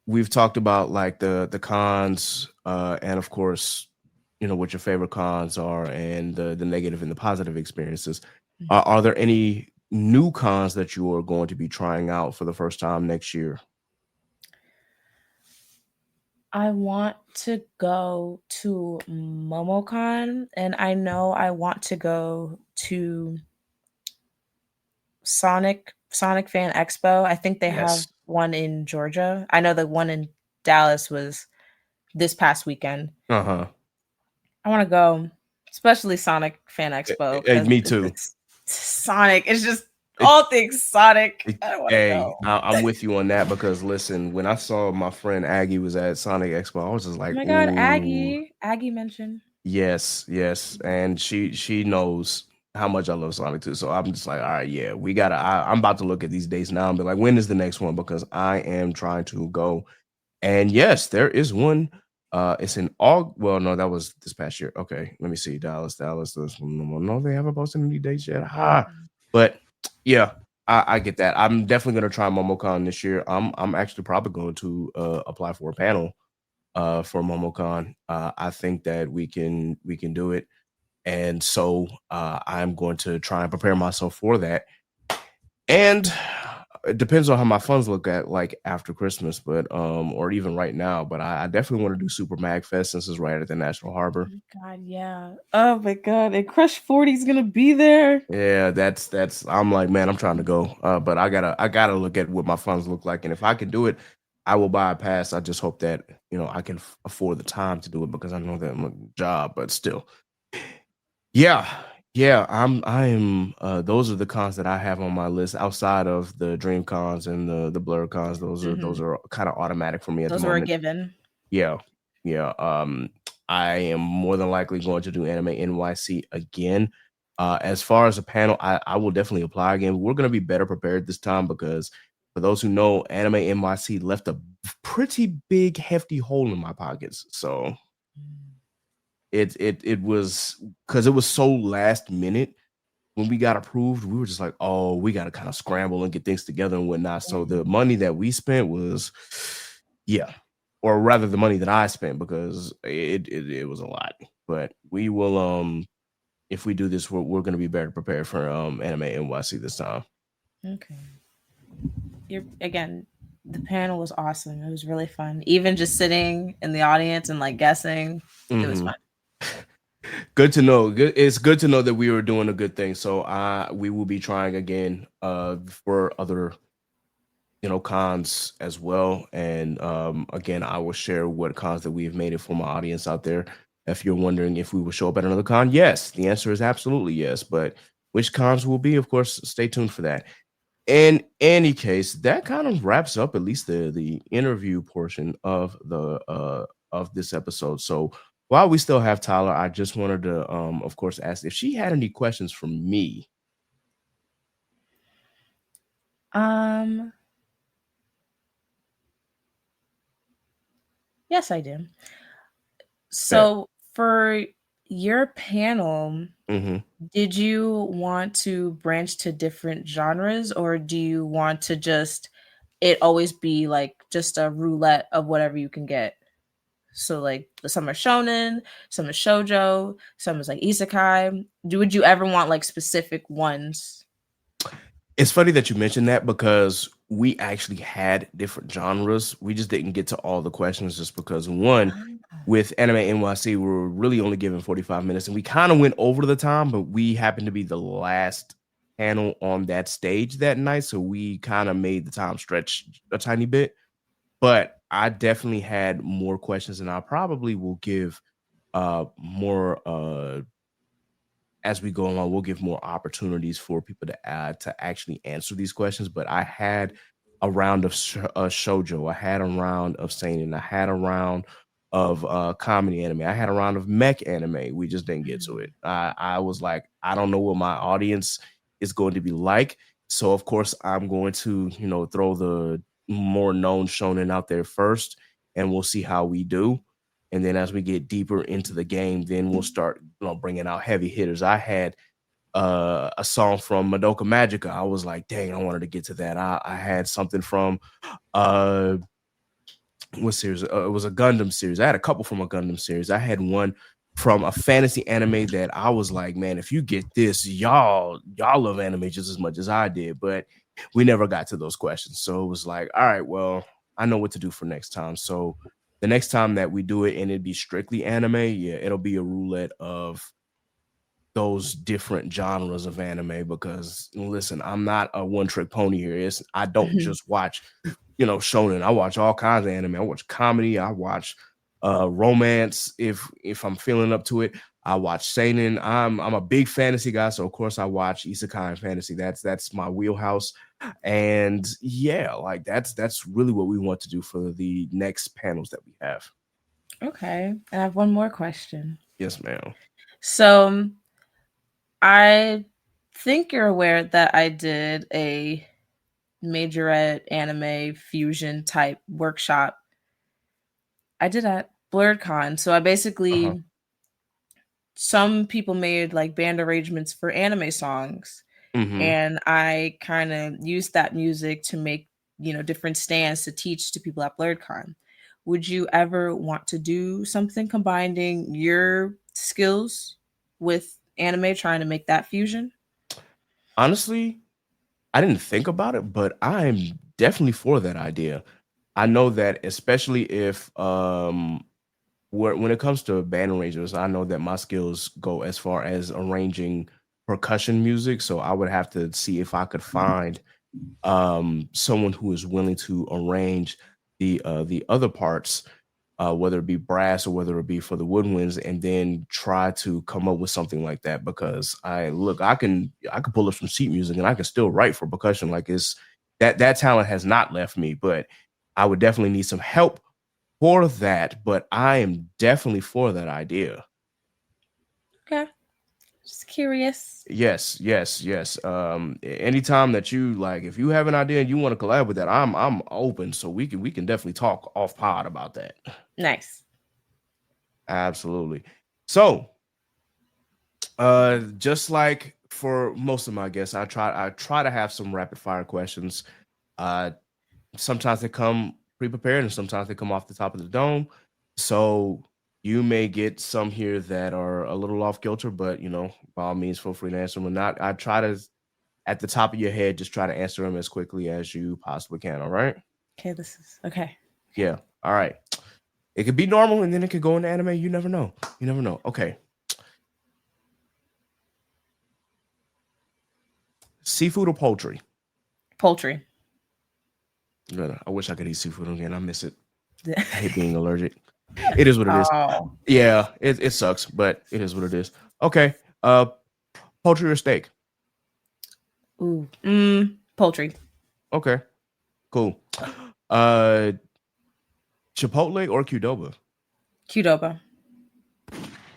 Speaker 3: we've talked about like the cons, and of course, what your favorite cons are, and the negative and the positive experiences. Are there any new cons that you are going to be trying out for the first time next year?
Speaker 1: I want to go to MomoCon, and I know I want to go to Sonic Fan Expo. I think they have
Speaker 3: Yes.
Speaker 1: one in Georgia. I know the one in Dallas was this past weekend.
Speaker 3: Uh-huh.
Speaker 1: I want to go, especially Sonic Fan Expo, because
Speaker 3: Me too.
Speaker 1: it's Sonic. It's just
Speaker 3: It,
Speaker 1: all things Sonic.
Speaker 3: it,
Speaker 1: I want to
Speaker 3: hey,
Speaker 1: go.
Speaker 3: I'm with you on that because listen, when I saw my friend Aggie was at Sonic Expo, I was just
Speaker 1: Oh
Speaker 3: like,
Speaker 1: my God,
Speaker 3: ooh.
Speaker 1: Aggie. Aggie mentioned.
Speaker 3: Yes, yes, and she knows how much I love Sonic too. So I'm just like, all right, yeah, we gotta. I'm about to look at these dates now and be like, when is the next one? Because I am trying to go. And yes, there is one. It's in August. Well, no, that was this past year. Okay, let me see. Dallas. No, they haven't posted any dates yet. But yeah, I get that. I'm definitely gonna try MomoCon this year. I'm actually probably going to apply for a panel for MomoCon. I think that we can do it, and so I'm going to try and prepare myself for that. And it depends on how my funds look at like after Christmas, but or even right now. But I definitely want to do Super Mag Fest since it's right at the National Harbor.
Speaker 1: God, yeah. Oh my God, and Crush 40 is gonna be there.
Speaker 3: Yeah, that's. I'm like, man, I'm trying to go, but I gotta look at what my funds look like, and if I can do it, I will buy a pass. I just hope that I can afford the time to do it because I know that I'm a job, but still, yeah, yeah. I am. Those are the cons that I have on my list outside of the Dream cons and the Blur cons. Those are kind of automatic for me at the
Speaker 1: Those were a
Speaker 3: moment.
Speaker 1: given.
Speaker 3: Yeah, yeah. I am more than likely going to do Anime NYC again. As far as a panel, I will definitely apply again. We're going to be better prepared this time because for those who know, Anime NYC left a pretty big, hefty hole in my pockets. So it was because it was so last minute when we got approved. We were just like, oh, we got to kind of scramble and get things together and whatnot. So the money that we spent was, yeah, or rather the money that I spent because it was a lot. But we will if we do this, we're going to be better prepared for Anime NYC this time.
Speaker 1: Okay. You're again. The panel was awesome. It was really fun. Even just sitting in the audience and like guessing, it was
Speaker 3: Hmm.
Speaker 1: fun.
Speaker 3: Good to know. It's good to know that we were doing a good thing. So we will be trying again for other cons as well. And again, I will share what cons that we have made it for my audience out there. If you're wondering if we will show up at another con, yes, the answer is absolutely yes. But which cons will be, of course, stay tuned for that. In any case, that kind of wraps up at least the interview portion of this episode. So while we still have Tyler, I just wanted to of course ask if she had any questions for me.
Speaker 1: Um, yes, I do.
Speaker 3: That
Speaker 1: So for your panel,
Speaker 3: hmm
Speaker 1: did you want to branch to different genres, or do you want to just it always be like just a roulette of whatever you can get? So like some are shonen, some is shoujo, some is like isekai. Would you ever want like specific ones?
Speaker 3: It's funny that you mentioned that because we actually had different genres. We just didn't get to all the questions just because one, with Anime NYC, we were really only given 45 minutes and we kind of went over the time, but we happened to be the last panel on that stage that night. So we kind of made the time stretch a tiny bit. But I definitely had more questions, and I probably will give more as we go along. We'll give more opportunities for people to actually answer these questions. But I had a round of shoujo, I had a round of seinen, I had a round of comedy anime, I had a round of mech anime. We just didn't get to it. I was like, I don't know what my audience is going to be like, so of course I'm going to throw the more known shonen out there first, and we'll see how we do. And then as we get deeper into the game, then we'll start bringing out heavy hitters. I had a song from Madoka Magica. I was like, dang, I wanted to get to that. I had something from uh what series? It was a Gundam series. I had a couple from a Gundam series. I had one from a fantasy anime that I was like, man, if you get this, y'all love anime just as much as I did. But we never got to those questions. So it was like, all right, well, I know what to do for next time. So the next time that we do it and it'd be strictly anime, yeah, it'll be a roulette of those different genres of anime, because listen, I'm not a one-trick pony here. I don't just watch shonen. I watch all kinds of anime. I watch comedy, I watch romance if I'm feeling up to it. I watch seinen. I'm a big fantasy guy, so of course I watch isekai and fantasy. That's my wheelhouse. And yeah, like that's really what we want to do for the next panels that we have.
Speaker 1: Okay. I have one more question.
Speaker 3: Yes, ma'am.
Speaker 1: So I think you're aware that I did a majorette anime fusion type workshop. I did at BlurredCon. So I
Speaker 3: Uh-huh.
Speaker 1: basically, some people made like band arrangements for anime songs,
Speaker 3: Mm-hmm.
Speaker 1: and I kind of used that music to make, different stands to teach to people at BlurredCon. Would you ever want to do something combining your skills with anime, trying to make that fusion?
Speaker 3: Honestly, I didn't think about it, but I'm definitely for that idea. I know that especially if when it comes to band arrangements, I know that my skills go as far as arranging percussion music. So I would have to see if I could find someone who is willing to arrange the other parts, whether it be brass or whether it be for the woodwinds, and then try to come up with something like that. Because I can pull up some sheet music and I can still write for percussion. Like it's that talent has not left me, but I would definitely need some help for that. But I am definitely for that idea.
Speaker 1: Okay, just curious.
Speaker 3: Yes, yes, yes. Anytime that you like, if you have an idea and you want to collab with that, I'm open. So we can definitely talk off pod about that.
Speaker 1: Nice.
Speaker 3: Absolutely. So, just like for most of my guests, I try to have some rapid fire questions. Uh, Sometimes they come pre-prepared and sometimes they come off the top of the dome. So you may get some here that are a little off kilter, but by all means, feel free to answer them or not. I try to, at the top of your head, just try to answer them as quickly as you possibly can. All right.
Speaker 1: Okay, this is okay.
Speaker 3: Yeah. All right. It could be normal and then it could go into anime. You never know. You never know. Okay. Seafood or poultry?
Speaker 1: Poultry.
Speaker 3: Good. I wish I could eat seafood again. I miss it. I hate being allergic. It is what it is.
Speaker 1: Oh.
Speaker 3: Yeah, it sucks, but it is what it is. Okay. Poultry or steak?
Speaker 1: Ooh. Poultry.
Speaker 3: Okay. Cool. Uh Chipotle or Qdoba?
Speaker 1: Qdoba.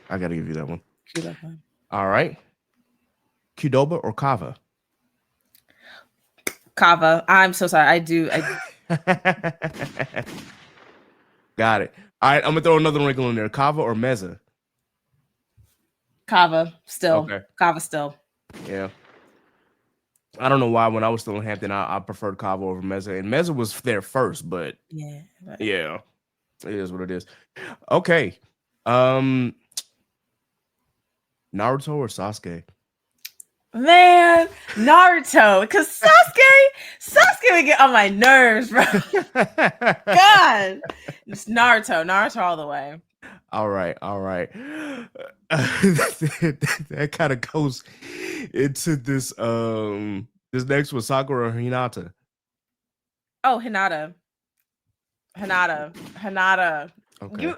Speaker 3: I gotta give you that one.
Speaker 1: Qdoba.
Speaker 3: All right. Qdoba or Kava?
Speaker 1: Kava. I'm so sorry.
Speaker 3: Got it. All right, I'm gonna throw another wrinkle in there. Kava or Meza?
Speaker 1: Kava still.
Speaker 3: Okay.
Speaker 1: Kava still.
Speaker 3: Yeah. I don't know why when I was still in Hampton, I preferred Kava over Meza. And Meza was there first, but
Speaker 1: Yeah. But
Speaker 3: yeah, it is what it is. Okay. Naruto or Sasuke?
Speaker 1: man, Naruto, because Sasuke would get on my nerves, bro. God, it's Naruto all the way.
Speaker 3: All right. That kind of goes into this next one, Sakura or Hinata.
Speaker 1: Oh, Hinata.
Speaker 3: Okay.
Speaker 1: You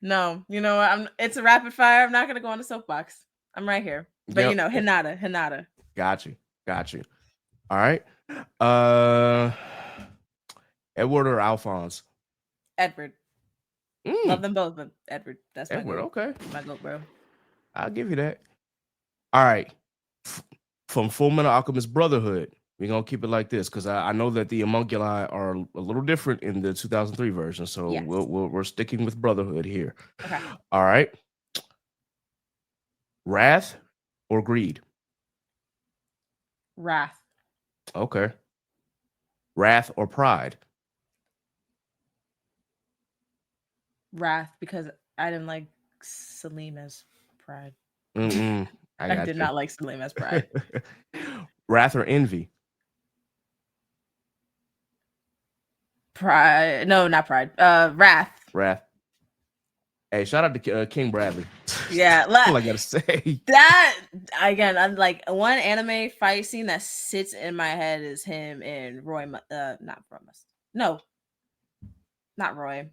Speaker 1: no, you know what? It's a rapid fire. I'm not gonna go on the soapbox. I'm right here. But
Speaker 3: Yep.
Speaker 1: Hinata.
Speaker 3: Got you. All right. Uh Edward or Alphonse?
Speaker 1: Edward. Love them both, but Edward. That's my
Speaker 3: Edward,
Speaker 1: goat.
Speaker 3: okay.
Speaker 1: My goat, bro.
Speaker 3: I'll give you that. All right. From Full Metal Alchemist Brotherhood, we're gonna keep it like this because I know that the homunculi are a little different in the 2003 version, so
Speaker 1: Yes.
Speaker 3: we're sticking with Brotherhood here.
Speaker 1: Okay.
Speaker 3: All right. Wrath or Greed?
Speaker 1: Wrath.
Speaker 3: Okay. Wrath or Pride?
Speaker 1: Wrath, because I didn't like Salim as Pride.
Speaker 3: I
Speaker 1: did not like Salim as Pride.
Speaker 3: Wrath or Envy?
Speaker 1: Pride. No, not Pride. Wrath.
Speaker 3: Hey, shout out to King Bradley.
Speaker 1: Yeah,
Speaker 3: That's all I gotta say.
Speaker 1: that again. I'm like one anime fight scene that sits in my head is him and Roy. Not Roy. No, not Roy.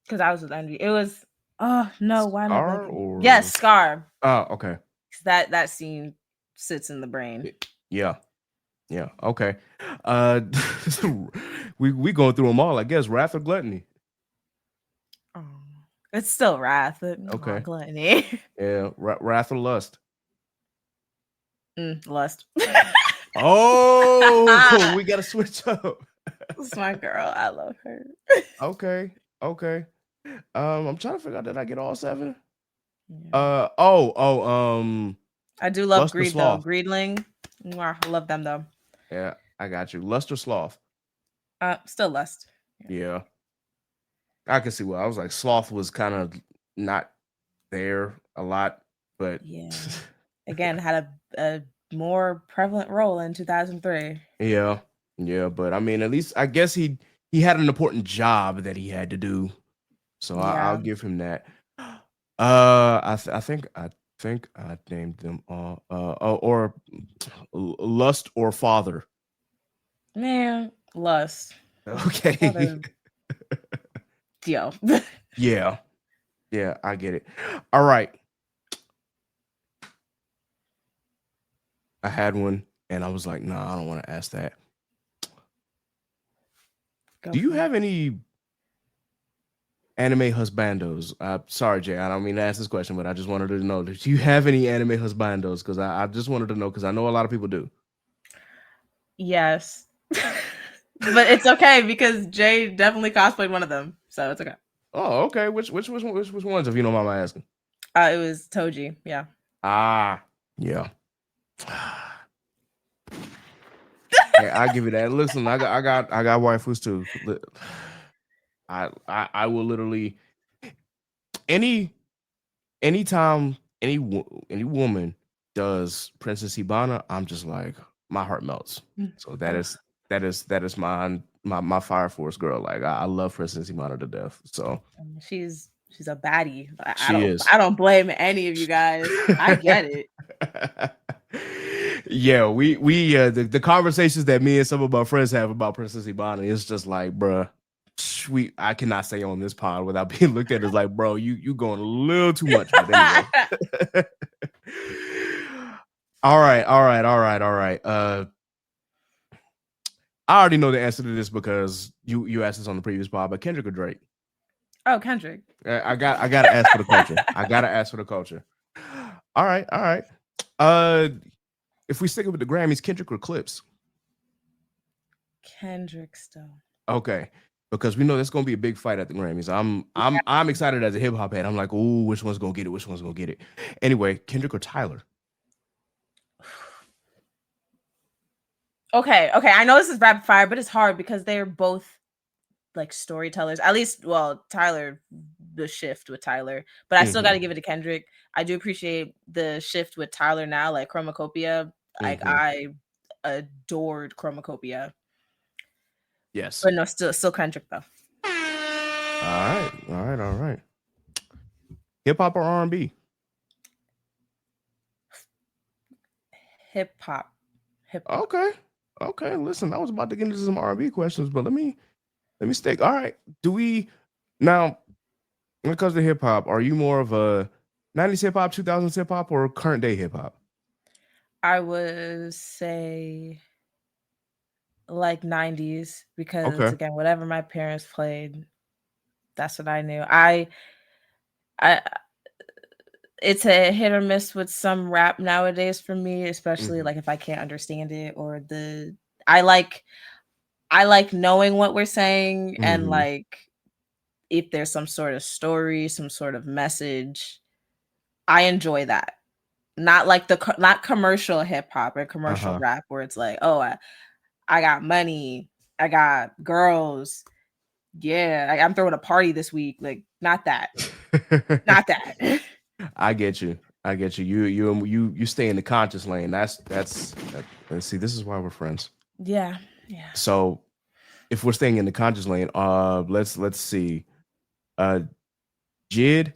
Speaker 1: Because I was with Envy. It was. Oh no! Why am I blanking?
Speaker 3: Or...
Speaker 1: Yes, Scar.
Speaker 3: Oh, okay.
Speaker 1: That scene sits in the brain.
Speaker 3: Yeah. Okay. We going through them all, I guess. Wrath or Gluttony?
Speaker 1: Oh, it's still Wrath.
Speaker 3: Okay.
Speaker 1: Gluttony.
Speaker 3: Yeah. Wrath or Lust?
Speaker 1: Lust.
Speaker 3: Oh, we gotta switch up.
Speaker 1: That's my girl. I love her.
Speaker 3: Okay. I'm trying to figure out, did I get all 7?
Speaker 1: Yeah. I do love
Speaker 3: Lust
Speaker 1: Greed though. Greedling. I love them though.
Speaker 3: Yeah, I got you. Lust or Sloth?
Speaker 1: Still Lust.
Speaker 3: Yeah. I can see why. I was like, Sloth was kind of not there a lot, but
Speaker 1: yeah. Again, had a more prevalent role in 2003.
Speaker 3: Yeah, but I mean, at least I guess he had an important job that he had to do, so I'll give him that. I think I named them all. Or Lust or Father.
Speaker 1: Man, Lust.
Speaker 3: Okay.
Speaker 1: Father. Yo.
Speaker 3: Yeah, I get it. All right. I had one and I was like, nah, I don't want to ask that. Do you have any anime husbandos? Sorry, Jay, I don't mean to ask this question, but I just wanted to know, do you have any anime husbandos? Because I just wanted to know, because I know a lot of people do.
Speaker 1: Yes. But it's okay because Jay definitely cosplayed one of them, so it's okay.
Speaker 3: Oh, okay. Which ones, if you don't mind my asking?
Speaker 1: It was Toji, yeah.
Speaker 3: Yeah. Yeah, I give you that. Listen, I got waifus too. I will literally anytime any woman does Princess Hibana, I'm just like, my heart melts. So that is my Fire Force girl. Like I love Princess Hibana to death. So
Speaker 1: she's a baddie.
Speaker 3: I
Speaker 1: don't blame any of you guys. I get it.
Speaker 3: Yeah, we the conversations that me and some of my friends have about Princess Hibana, it's just like, bruh, I cannot say on this pod without being looked at as like, bro, you going a little too much. But anyway. All right. I already know the answer to this because you asked this on the previous pod, but Kendrick or Drake?
Speaker 1: Oh, Kendrick.
Speaker 3: I gotta ask for the culture. I gotta ask for the culture. All right. If we stick with the Grammys, Kendrick or Clips?
Speaker 1: Kendrick still.
Speaker 3: Okay, because we know there's gonna be a big fight at the Grammys. I'm excited as a hip hop head. I'm like, oh, which one's gonna get it? Which one's gonna get it? Anyway, Kendrick or Tyler?
Speaker 1: Okay. I know this is rapid fire, but it's hard because they're both like storytellers. At least, well, Tyler the shift with Tyler, but I still
Speaker 3: Mhm.
Speaker 1: got to give it to Kendrick. I do appreciate the shift with Tyler now, like Chromacopia. Like
Speaker 3: Mhm.
Speaker 1: I adored Chromacopia,
Speaker 3: Yes.
Speaker 1: but no, still Kendrick though.
Speaker 3: All right. Hip hop or R&B?
Speaker 1: Hip hop, hip hop.
Speaker 3: Okay. Okay. Listen, I was about to get into some R&B questions, but let me stick. All right. Do we now when it comes to hip hop, are you more of a 90s hip hop, 2000s hip hop, or current day hip hop?
Speaker 1: I would say like 90s because
Speaker 3: Okay.
Speaker 1: again, whatever my parents played, that's what I knew. I it's a hit or miss with some rap nowadays for me, especially
Speaker 3: Mhm.
Speaker 1: like if I can't understand it or I like I like knowing what we're saying and
Speaker 3: Mhm.
Speaker 1: like if there's some sort of story, some sort of message, I enjoy that. Not like not commercial hip hop or commercial
Speaker 3: Uh-huh.
Speaker 1: rap where it's like, oh, I got money, I got girls, yeah, I'm throwing a party this week. Like, not that, not that.
Speaker 3: I get you. I get you. You stay in the conscious lane. Let's see. This is why we're friends.
Speaker 1: Yeah, yeah.
Speaker 3: So if we're staying in the conscious lane, let's see. Uh, Jid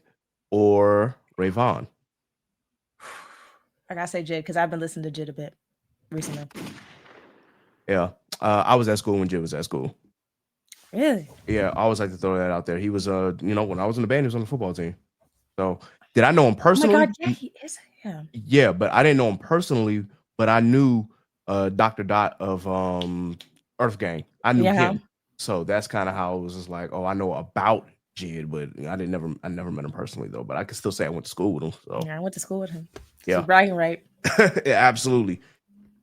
Speaker 3: or Rayvon?
Speaker 1: I gotta say Jid because I've been listening to Jid a bit recently.
Speaker 3: Yeah. I was at school when Jid was at school.
Speaker 1: Really?
Speaker 3: Yeah, I always like to throw that out there. He was when I was in the band, he was on the football team. So did I know him
Speaker 1: Oh my
Speaker 3: personally?
Speaker 1: god, yeah, he is. Yeah.
Speaker 3: Yeah, but I didn't know him personally, but I knew Dr. Dot of Earth Gang. I knew
Speaker 1: Yeah.
Speaker 3: him. So that's kind of how it was just like, oh, I know about Jid, but I never met him personally though. But I can still say I went to school with him. So
Speaker 1: Yeah, I went to school with him. So
Speaker 3: yeah.
Speaker 1: bragging right.
Speaker 3: Yeah, absolutely.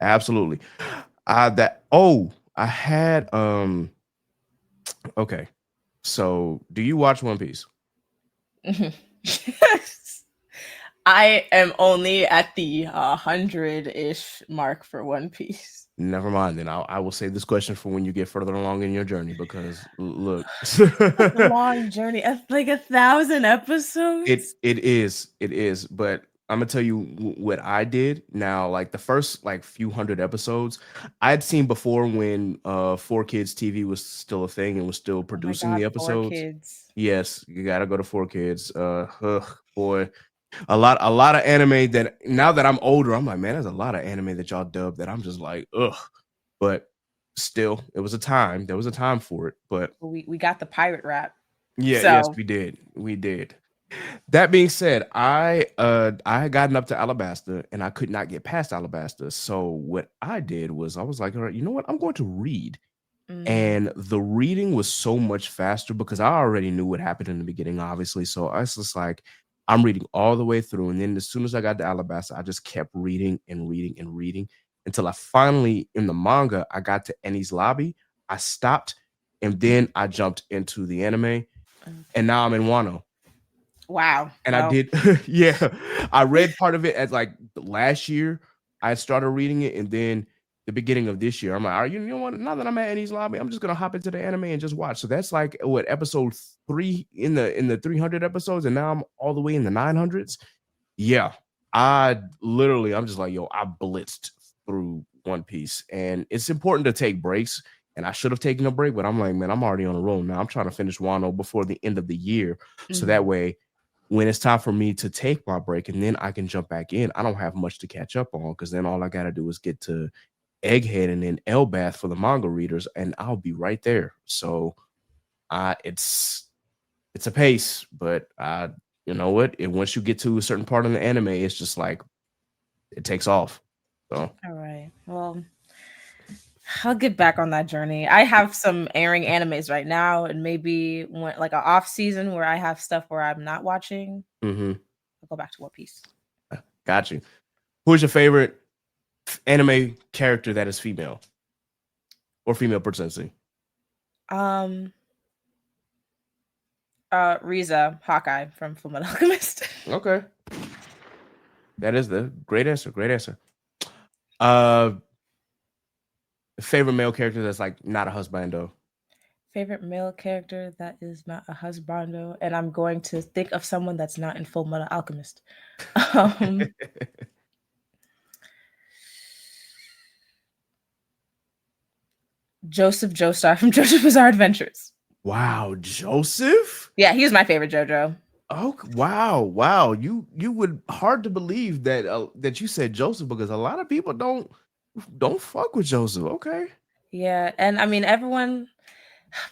Speaker 3: Absolutely. I had okay. So do you watch One Piece?
Speaker 1: I am only at the 100-ish mark for One Piece.
Speaker 3: Never mind. Then I will save this question for when you get further along in your journey because look,
Speaker 1: That's a long journey. Like 1,000 episodes.
Speaker 3: it is. But I'm gonna tell you what I did. Now, like the first like few hundred episodes, I'd seen before when 4Kids TV was still a thing and was still
Speaker 1: Oh my
Speaker 3: producing the
Speaker 1: god, four
Speaker 3: episodes.
Speaker 1: kids.
Speaker 3: Yes, you gotta go to 4Kids. Boy, a lot of anime that now that I'm older, I'm like, man, there's a lot of anime that y'all dubbed that I'm just like, ugh. But still, it was a time. There was a time for it. But
Speaker 1: We got the pirate rap.
Speaker 3: yeah, yes,
Speaker 1: So
Speaker 3: we did. We did. That being said, I had gotten up to Alabasta and I could not get past Alabasta. So what I did was I was like, all right, you know what? I'm going to read. And the reading was so much faster because I already knew what happened in the beginning, obviously. So I was just like, I'm reading all the way through. And then as soon as I got to Alabasta, I just kept reading and reading and reading until I finally, in the manga, I got to Eni's lobby. I stopped and then I jumped into the anime. And now I'm in Wano.
Speaker 1: wow.
Speaker 3: And I
Speaker 1: Well,
Speaker 3: did, yeah. I read part of it as like last year. I started reading it, and then the beginning of this year, I'm like, you know what? Now that I'm at Annie's lobby, I'm just gonna hop into the anime and just watch. So that's like what episode 3 in the 300 episodes, and now I'm all the way in the 900s. Yeah, I'm just like, yo, I blitzed through One Piece, and it's important to take breaks. And I should have taken a break, but I'm like, man, I'm already on a roll now. I'm trying to finish Wano before the end of the year, so that way when it's time for me to take my break and then I can jump back in, I don't have much to catch up on because then all I got to do is get to Egghead and then Elbath for the manga readers, and I'll be right there. So it's a pace, but you know what? Once you get to a certain part of the anime, it's just like it takes off. So
Speaker 1: all right. Well, I'll get back on that journey. I have some airing animes right now, and maybe when like an off season where I have stuff where I'm not watching, I'll go back to One Piece.
Speaker 3: got you. Who's your favorite anime character that is female or female personality?
Speaker 1: Riza Hawkeye from Fullmetal Alchemist.
Speaker 3: Okay. That is the great answer. Great answer. Uh, favorite male character that's like not a husbando.
Speaker 1: Favorite male character that is not a husbando, and I'm going to think of someone that's not in Full Metal Alchemist. Um, Joseph Joestar from JoJo's Bizarre Adventures.
Speaker 3: Wow, Joseph?
Speaker 1: Yeah, he was my favorite JoJo.
Speaker 3: Oh, wow. You would hard to believe that that you said Joseph because a lot of people don't fuck with Joseph. Okay.
Speaker 1: Yeah, and I mean everyone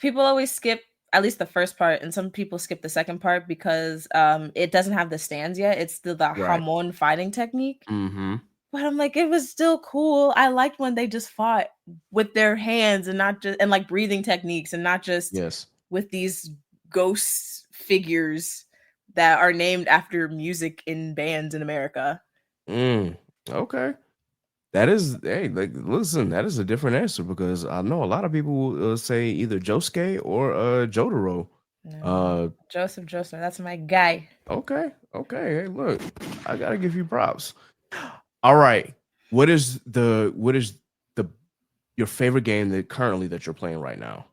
Speaker 1: people always skip at least the first part, and some people skip the second part because it doesn't have the stands yet. It's still the
Speaker 3: Right.
Speaker 1: Hamon fighting technique.
Speaker 3: Mm-hmm.
Speaker 1: But I'm like, it was still cool. I liked when they just fought with their hands and not just and like breathing techniques and not just
Speaker 3: Yes.
Speaker 1: with these ghost figures that are named after music in bands in America.
Speaker 3: Okay. That is, hey, like, listen, that is a different answer because I know a lot of people will say either Josuke or Jotaro.
Speaker 1: No.
Speaker 3: Uh,
Speaker 1: Joseph Joestar, that's my guy.
Speaker 3: okay. Hey, look, I gotta give you props. All right, what is the your favorite game that currently that you're playing right now?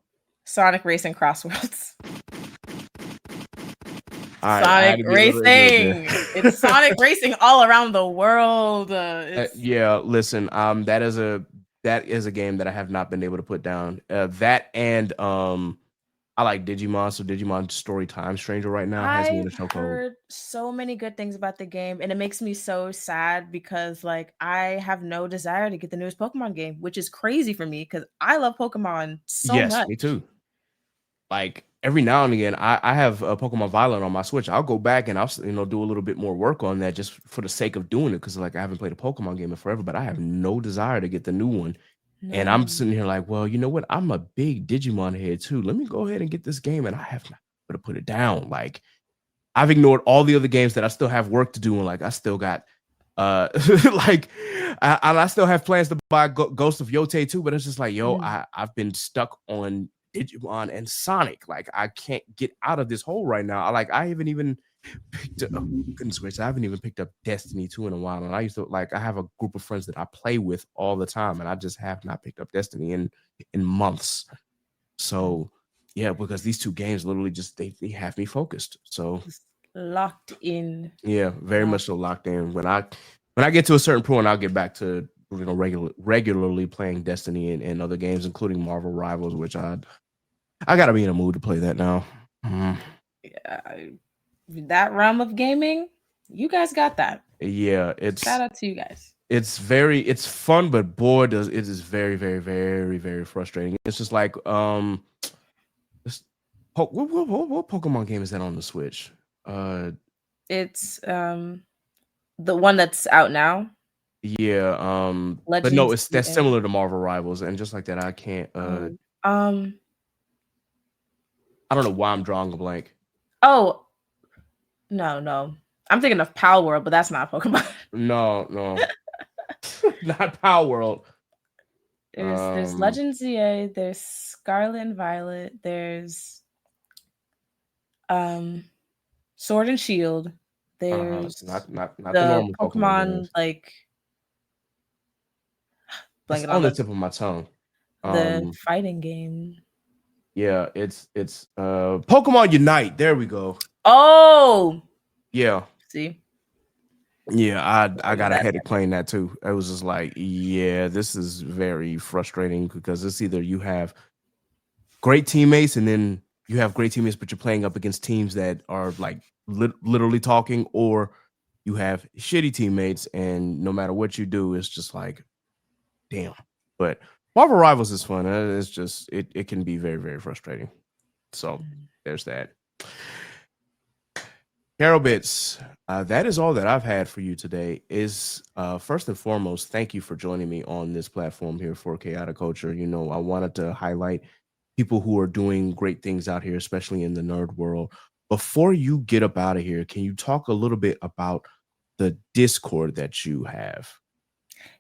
Speaker 1: Sonic Racing Crossworlds.
Speaker 3: All right, I had
Speaker 1: Sonic
Speaker 3: to give it a little bit
Speaker 1: Racing. It's Sonic Racing all around the world. It's
Speaker 3: yeah, listen, that is a game that I have not been able to put down. That and I like Digimon, so Digimon Story Time Stranger right now has me in a
Speaker 1: I've
Speaker 3: chokehold.
Speaker 1: heard so many good things about the game, and it makes me so sad because like I have no desire to get the newest Pokemon game, which is crazy for me because I love Pokemon so
Speaker 3: Yes,
Speaker 1: much.
Speaker 3: me too. Like every now and again, I have a Pokemon Violet on my Switch. I'll go back and I'll do a little bit more work on that just for the sake of doing it because like I haven't played a Pokemon game in forever, but I have no desire to get the new one. And I'm
Speaker 1: No.
Speaker 3: sitting here like, well, you know what? I'm a big Digimon head too. Let me go ahead and get this game, and I have not to put it down. Like I've ignored all the other games that I still have work to do, and like I still got uh like I still have plans to buy Ghost of Yote too, but it's just like yo,
Speaker 1: Mm.
Speaker 3: I've been stuck on Digimon and Sonic. Like I can't get out of this hole right now. I haven't even picked up, oh, goodness gracious, I haven't even picked up Destiny 2 in a while. And I used to like I have a group of friends that I play with all the time, and I just have not picked up Destiny in months. So yeah, because these two games literally just they have me focused. So
Speaker 1: Just locked in.
Speaker 3: yeah, very much
Speaker 1: Locked.
Speaker 3: so locked in. When I get to a certain point, I'll get back to regularly playing Destiny and other games, including Marvel Rivals, which I gotta be in a mood to play that now.
Speaker 1: Yeah, that realm of gaming, you guys got that.
Speaker 3: Yeah,
Speaker 1: Shout out to you guys.
Speaker 3: it's fun, but boy, does it is very, very, very, very frustrating. It's just like this, what Pokemon game is that on the Switch? Uh,
Speaker 1: It's the one that's out now,
Speaker 3: yeah, but no,
Speaker 1: Legends
Speaker 3: that's
Speaker 1: EA.
Speaker 3: similar to Marvel Rivals, and just like that, I can't.
Speaker 1: Um, um,
Speaker 3: I don't know why I'm drawing a blank.
Speaker 1: oh, no. I'm thinking of Pal World, but that's not Pokemon.
Speaker 3: No, not Power World.
Speaker 1: There's Legends EA, there's Scarlet and Violet, there's Sword and Shield, there's
Speaker 3: not the
Speaker 1: the
Speaker 3: normal Pokemon
Speaker 1: Pokemon
Speaker 3: games.
Speaker 1: like
Speaker 3: It's
Speaker 1: blanking
Speaker 3: on
Speaker 1: on
Speaker 3: the tip of my tongue.
Speaker 1: the
Speaker 3: Um,
Speaker 1: fighting game.
Speaker 3: yeah, it's Pokemon Unite. There we go.
Speaker 1: Oh,
Speaker 3: Yeah.
Speaker 1: see,
Speaker 3: Yeah, I got a
Speaker 1: that
Speaker 3: headache playing that too. I was just like, yeah, this is very frustrating because it's either you have great teammates and then you have great teammates, but you're playing up against teams that are like literally talking, or you have shitty teammates and no matter what you do, it's just like, damn. But Marvel Rivals is fun. It's just it can be very, very frustrating. So there's that. Kerobits, that is all that I've had for you today. Is first and foremost, thank you for joining me on this platform here for Chaotic Culture. You know, I wanted to highlight people who are doing great things out here, especially in the nerd world. Before you get up out of here, can you talk a little bit about the Discord that you have?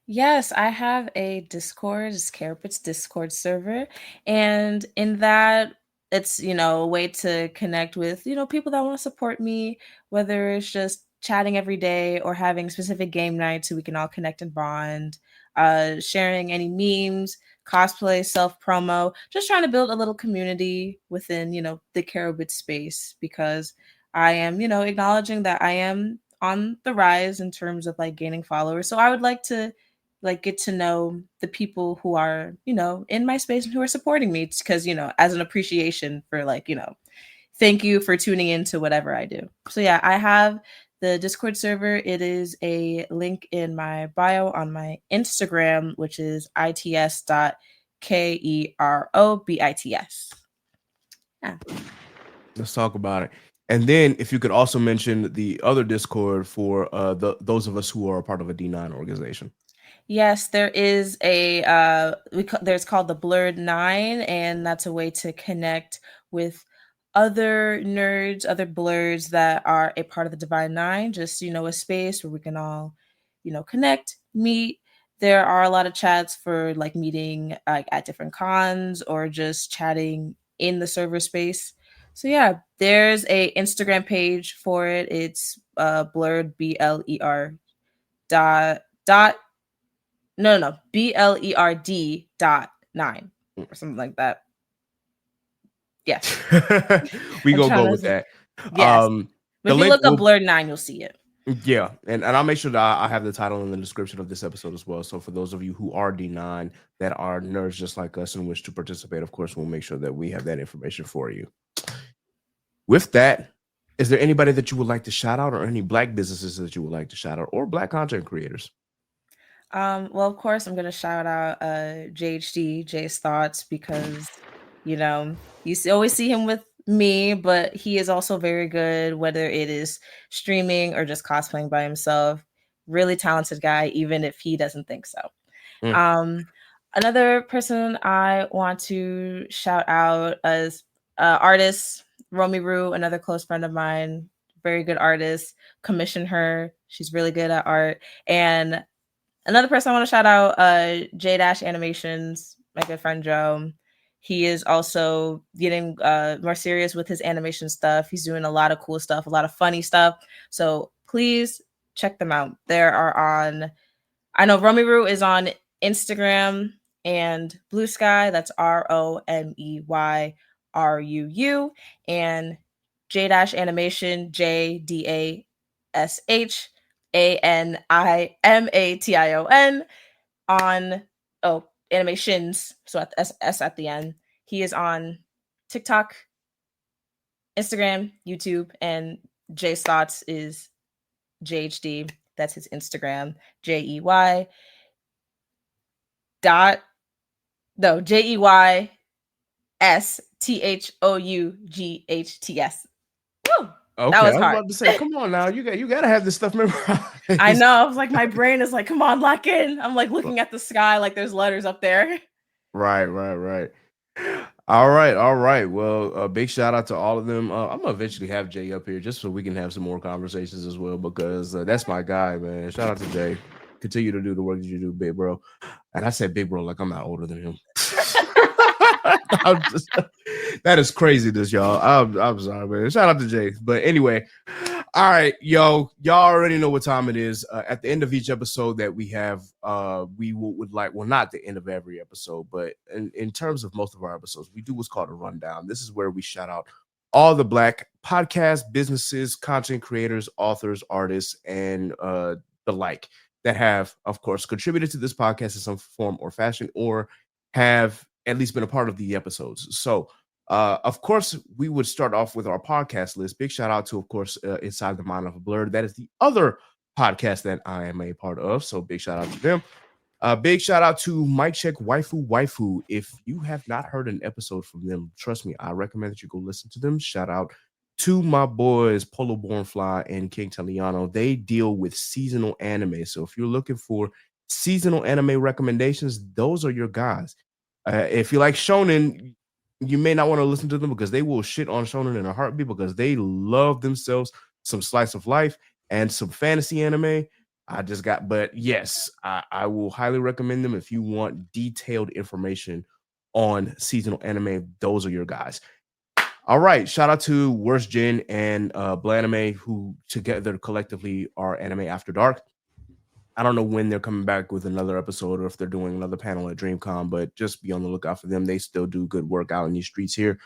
Speaker 1: Yes, I have a Discord, it's Kerobits Discord server. And in that, it's, a way to connect with, people that want to support me, whether it's just chatting every day or having specific game nights so we can all connect and bond, sharing any memes, cosplay, self promo, just trying to build a little community within, the Kerobit space because I am, acknowledging that I am on the rise in terms of like gaining followers. So I would like to like get to know the people who are, in my space and who are supporting me because, as an appreciation for like, thank you for tuning into whatever I do. So yeah, I have the Discord server. It is a link in my bio on my Instagram, which is its.kerobits. Yeah.
Speaker 3: Let's talk about it. And then if you could also mention the other Discord for those of us who are a part of a D9 organization.
Speaker 1: Yes, there is a there's called the Blurred Nine, and that's a way to connect with other nerds, other blurs that are a part of the Divine Nine. Just a space where we can all, connect, meet. There are a lot of chats for like meeting like at different cons or just chatting in the server space. So yeah, there's a Instagram page for it. It's blurred BLER dot no, BLERD.9 or something like that. Yes.
Speaker 3: We
Speaker 1: I'm
Speaker 3: gonna
Speaker 1: trying
Speaker 3: go
Speaker 1: to
Speaker 3: with that.
Speaker 1: yes. But
Speaker 3: The
Speaker 1: if you
Speaker 3: link
Speaker 1: look up
Speaker 3: will,
Speaker 1: Blurred 9, you'll see it.
Speaker 3: yeah, and I'll make sure that I have the title in the description of this episode as well. So for those of you who are D9 that are nerds just like us and wish to participate, of course, we'll make sure that we have that information for you. With that, is there anybody that you would like to shout out, or any Black businesses that you would like to shout out, or Black content creators?
Speaker 1: Well, of course, I'm gonna shout out JHD, Jay's Thoughts, because always see him with me, but he is also very good, whether it is streaming or just cosplaying by himself. Really talented guy, even if he doesn't think so.
Speaker 3: Mm.
Speaker 1: Another person I want to shout out as artist Romy Rue, another close friend of mine, very good artist. Commission her; she's really good at art. And another person I want to shout out, J Dash Animations, my good friend Joe. He is also getting more serious with his animation stuff. He's doing a lot of cool stuff, a lot of funny stuff. So please check them out. I know Romy Roo is on Instagram and Blue Sky. That's ROMEYRUU. And J Dash Animation, JDASHANIMATION on animations. So at S at the end. He is on TikTok, Instagram, YouTube, and Jay's Thoughts is JHD. That's his Instagram. JEY dot no JEYSTHOUGHTS. Woo! That
Speaker 3: Okay, I
Speaker 1: was
Speaker 3: was
Speaker 1: hard.
Speaker 3: about to say, come on now, you gotta have this stuff memorized.
Speaker 1: I know. I was like, my brain is like, come on, lock in. I'm like looking at the sky, like there's letters up there.
Speaker 3: Right. All right. Well, a big shout out to all of them. I'm gonna eventually have Jay up here just so we can have some more conversations as well, because that's my guy, man. Shout out to Jay. Continue to do the work that you do, big bro. And I said big bro like I'm not older than him. That is craziness, y'all. I'm sorry, man. Shout out to Jay. But anyway, all right, y'all already know what time it is. At the end of each episode that we have, we would like, well, not the end of every episode, but in terms of most of our episodes, we do what's called a rundown. This is where we shout out all the Black podcast businesses, content creators, authors, artists, and the like that have, of course, contributed to this podcast in some form or fashion, or have at least been a part of the episodes. So, of course, we would start off with our podcast list. Big shout out to, of course, Inside the Mind of a Blur. That is the other podcast that I am a part of. So big shout out to them. Big shout out to Mike Check Waifu. If you have not heard an episode from them, trust me, I recommend that you go listen to them. Shout out to my boys, Polo Bornfly and King Taliano. They deal with seasonal anime. So if you're looking for seasonal anime recommendations, those are your guys. If you like shonen, you may not want to listen to them because they will shit on shonen in a heartbeat, because they love themselves some slice of life and some fantasy anime. But yes, I will highly recommend them if you want detailed information on seasonal anime. Those are your guys. All right. Shout out to Worst Jin and Blanime, who together collectively are Anime After Dark. I don't know when they're coming back with another episode or if they're doing another panel at DreamCon, but just be on the lookout for them. They still do good work out in these streets here.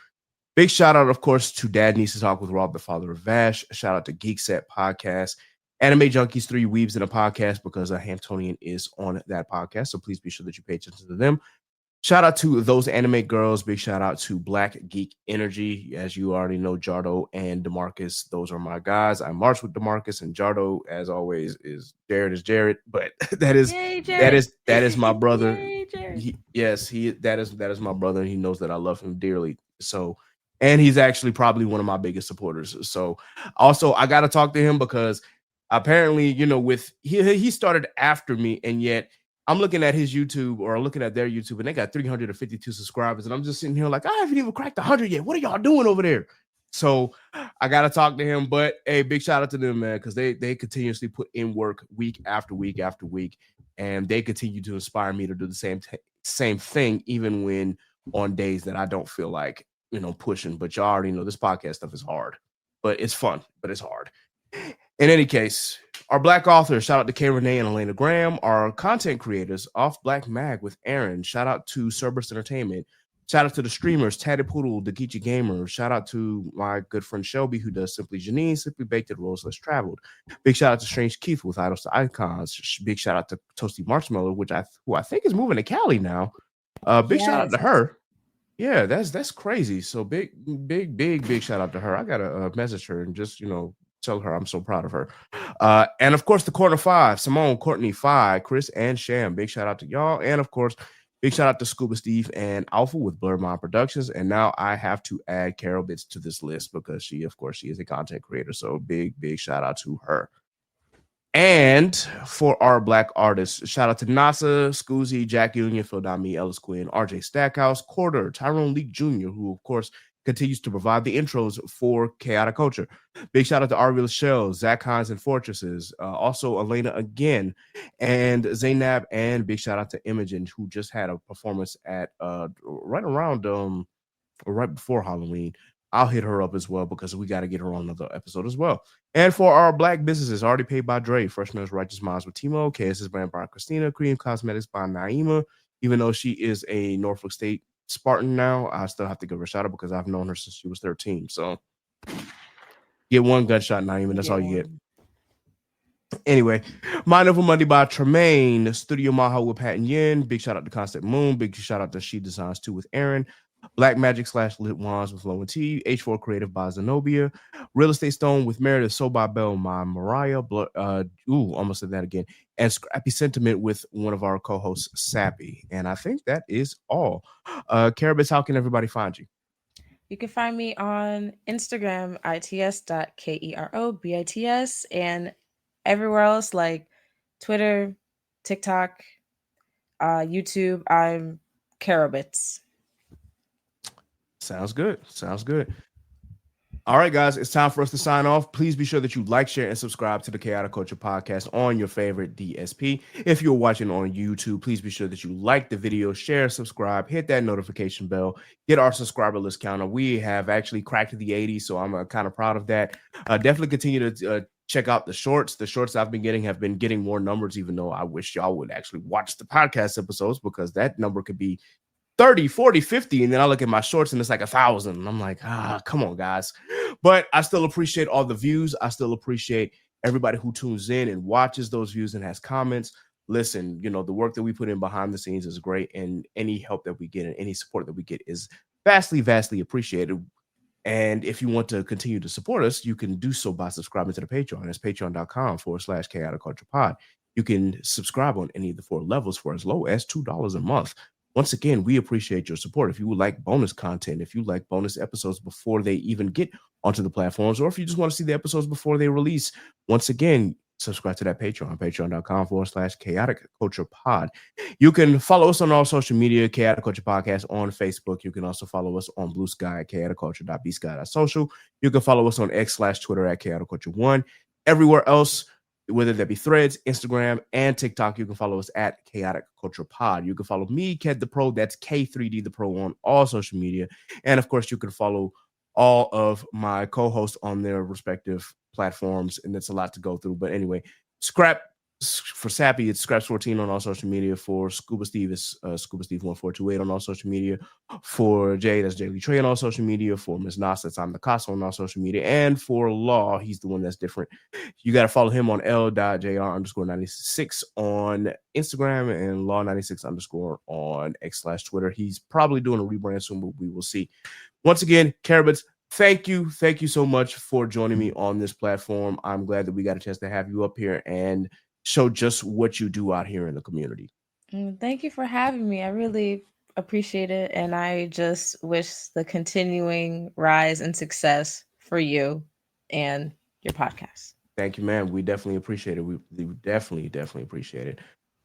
Speaker 3: Big shout out, of course, to Dad Needs to Talk with Rob, the father of Vash. Shout out to Geek Set Podcast, Anime Junkies 3 Weebs in a podcast because Hamptonian is on that podcast. So please be sure that you pay attention to them. Shout out to those anime girls. Big shout out to Black Geek Energy. As you already know, Jardo and DeMarcus, those are my guys. I march with DeMarcus, and Jardo, as always, is Jared. But
Speaker 1: Yay, Jared.
Speaker 3: that is my brother.
Speaker 1: Yay, Jared.
Speaker 3: That is my brother, and he knows that I love him dearly. So, and he's actually probably one of my biggest supporters. So, also I got to talk to him because apparently, with he started after me, and yet I'm looking at his YouTube or looking at their YouTube, and they got 352 subscribers, and I'm just sitting here like, I haven't even cracked 100 yet. What are y'all doing over there? So I gotta talk to him. But hey, big shout out to them, man, because they continuously put in work week after week after week, and they continue to inspire me to do the same thing, even when on days that I don't feel like pushing. But y'all already know this podcast stuff is hard, but it's fun, but it's hard. In any case, our Black authors, shout out to K. Renee and Elena Graham. Our content creators, Off Black Mag with Aaron. Shout out to Cerberus Entertainment. Shout out to the streamers, Tatted Poodle, the Geechi Gamer. Shout out to my good friend Shelby, who does Simply Janine, Simply Baked, and Rose Less Traveled. Big shout out to Strange Keith with Idols to Icons. Big shout out to Toasty Marshmallow, who I think is moving to Cali now. Big shout out to her. Yeah, that's crazy. So big shout out to her. I gotta message her and just tell her I'm so proud of her. And of course, the Corner Five, Simone, Courtney, Phi, Chris, and Sham. Big shout out to y'all. And of course, big shout out to Scuba Steve and Alpha with Blur Mind Productions. And now I have to add Kerobits to this list because she is a content creator. So big shout out to her. And for our Black artists, shout out to NASA, Scoozy, Jack Union, Phil Dami, Ellis Quinn, RJ Stackhouse, Quarter, Tyrone Leak Jr., who of course continues to provide the intros for Chaotic Culture. Big shout out to Ari Lachelle, Zach Hines and Fortresses, also Elena again, and Zainab, and big shout out to Imogen, who just had a performance at right before Halloween. I'll hit her up as well because we got to get her on another episode as well. And for our Black businesses, already paid by Dre, Freshman's Righteous Minds with Timo, KS's brand by Christina, Cream Cosmetics by Naima. Even though she is a Norfolk State Spartan now, I still have to give her a shout out because I've known her since she was 13. So get one gunshot, Naima. That's all you get. Anyway, Mind Over Monday by Tremaine, Studio Maha with Pat and Yin. Big shout out to Concept Moon. Big shout out to She Designs 2 with Aaron. Black Magic / Lit Wands with Low and T. H4 Creative by Zenobia. Real Estate Stone with Meredith. So by Bell, my Mariah. Almost said that again. And Scrappy Sentiment with one of our co-hosts, Sappy. And I think that is all. Kerobits, how can everybody find you?
Speaker 1: You can find me on Instagram, its.kerobits, and everywhere else like Twitter, TikTok, YouTube. I'm Kerobits.
Speaker 3: Sounds good. All right, guys, it's time for us to sign off. Please be sure that you like, share, and subscribe to the Chaotic Culture Podcast on your favorite DSP. If you're watching on YouTube, please be sure that you like the video, share, subscribe, hit that notification bell, get our subscriber list counter. We have actually cracked the 80, so I'm kind of proud of that. Definitely continue to check out the shorts. The shorts I've been getting have been getting more numbers, even though I wish y'all would actually watch the podcast episodes because that number could be 30, 40, 50, and then I look at my shorts and it's like 1,000. And I'm like, come on, guys. But I still appreciate all the views. I still appreciate everybody who tunes in and watches those views and has comments. Listen, the work that we put in behind the scenes is great, and any help that we get and any support that we get is vastly, vastly appreciated. And if you want to continue to support us, you can do so by subscribing to the Patreon. It's patreon.com/Chaotic Culture Pod. You can subscribe on any of the 4 levels for as low as $2 a month. Once again, we appreciate your support. If you would like bonus content, if you like bonus episodes before they even get onto the platforms, or if you just want to see the episodes before they release, once again, subscribe to that Patreon, patreon.com/Chaotic Culture Pod. You can follow us on all social media, Chaotic Culture Podcast on Facebook. You can also follow us on Blue Sky at chaoticculture.bsky.social. You can follow us on X/Twitter at Chaotic Culture 1. Everywhere else, whether that be Threads, Instagram, and TikTok, you can follow us at Chaotic Culture Pod. You can follow me, Ked the Pro. That's K3D the Pro on all social media. And of course, you can follow all of my co-hosts on their respective platforms, and it's a lot to go through. But anyway, Scrap for Sappy, it's Scraps14 on all social media. For Scuba Steve, it's Scuba Steve 1428 on all social media. For Jay, that's Jay Lee Trey on all social media. For Ms. Nas, that's I'm the Casa on all social media. And for Law, he's the one that's different. You got to follow him on L.JR_96 on Instagram and Law96_ on X/Twitter. He's probably doing a rebrand soon, but we will see. Once again, Kerobits, thank you so much for joining me on this platform. I'm glad that we got a chance to have you up here and show just what you do out here in the community.
Speaker 1: Thank you for having me. I really appreciate it, and I just wish the continuing rise and success for you and your podcast.
Speaker 3: Thank you, man. We definitely appreciate it. We definitely appreciate it.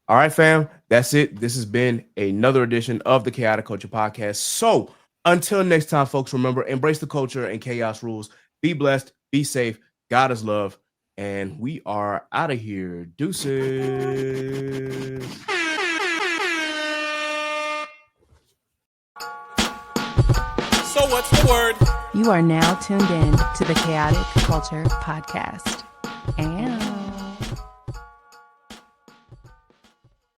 Speaker 3: All right, fam, that's it. This has been another edition of the Chaotic Culture Podcast. So until next time, folks, remember, embrace the culture and chaos rules. Be blessed, be safe. God is love. And we are out of here. Deuces.
Speaker 2: So what's the word?
Speaker 4: You are now tuned in to the Chaotic Culture Podcast. And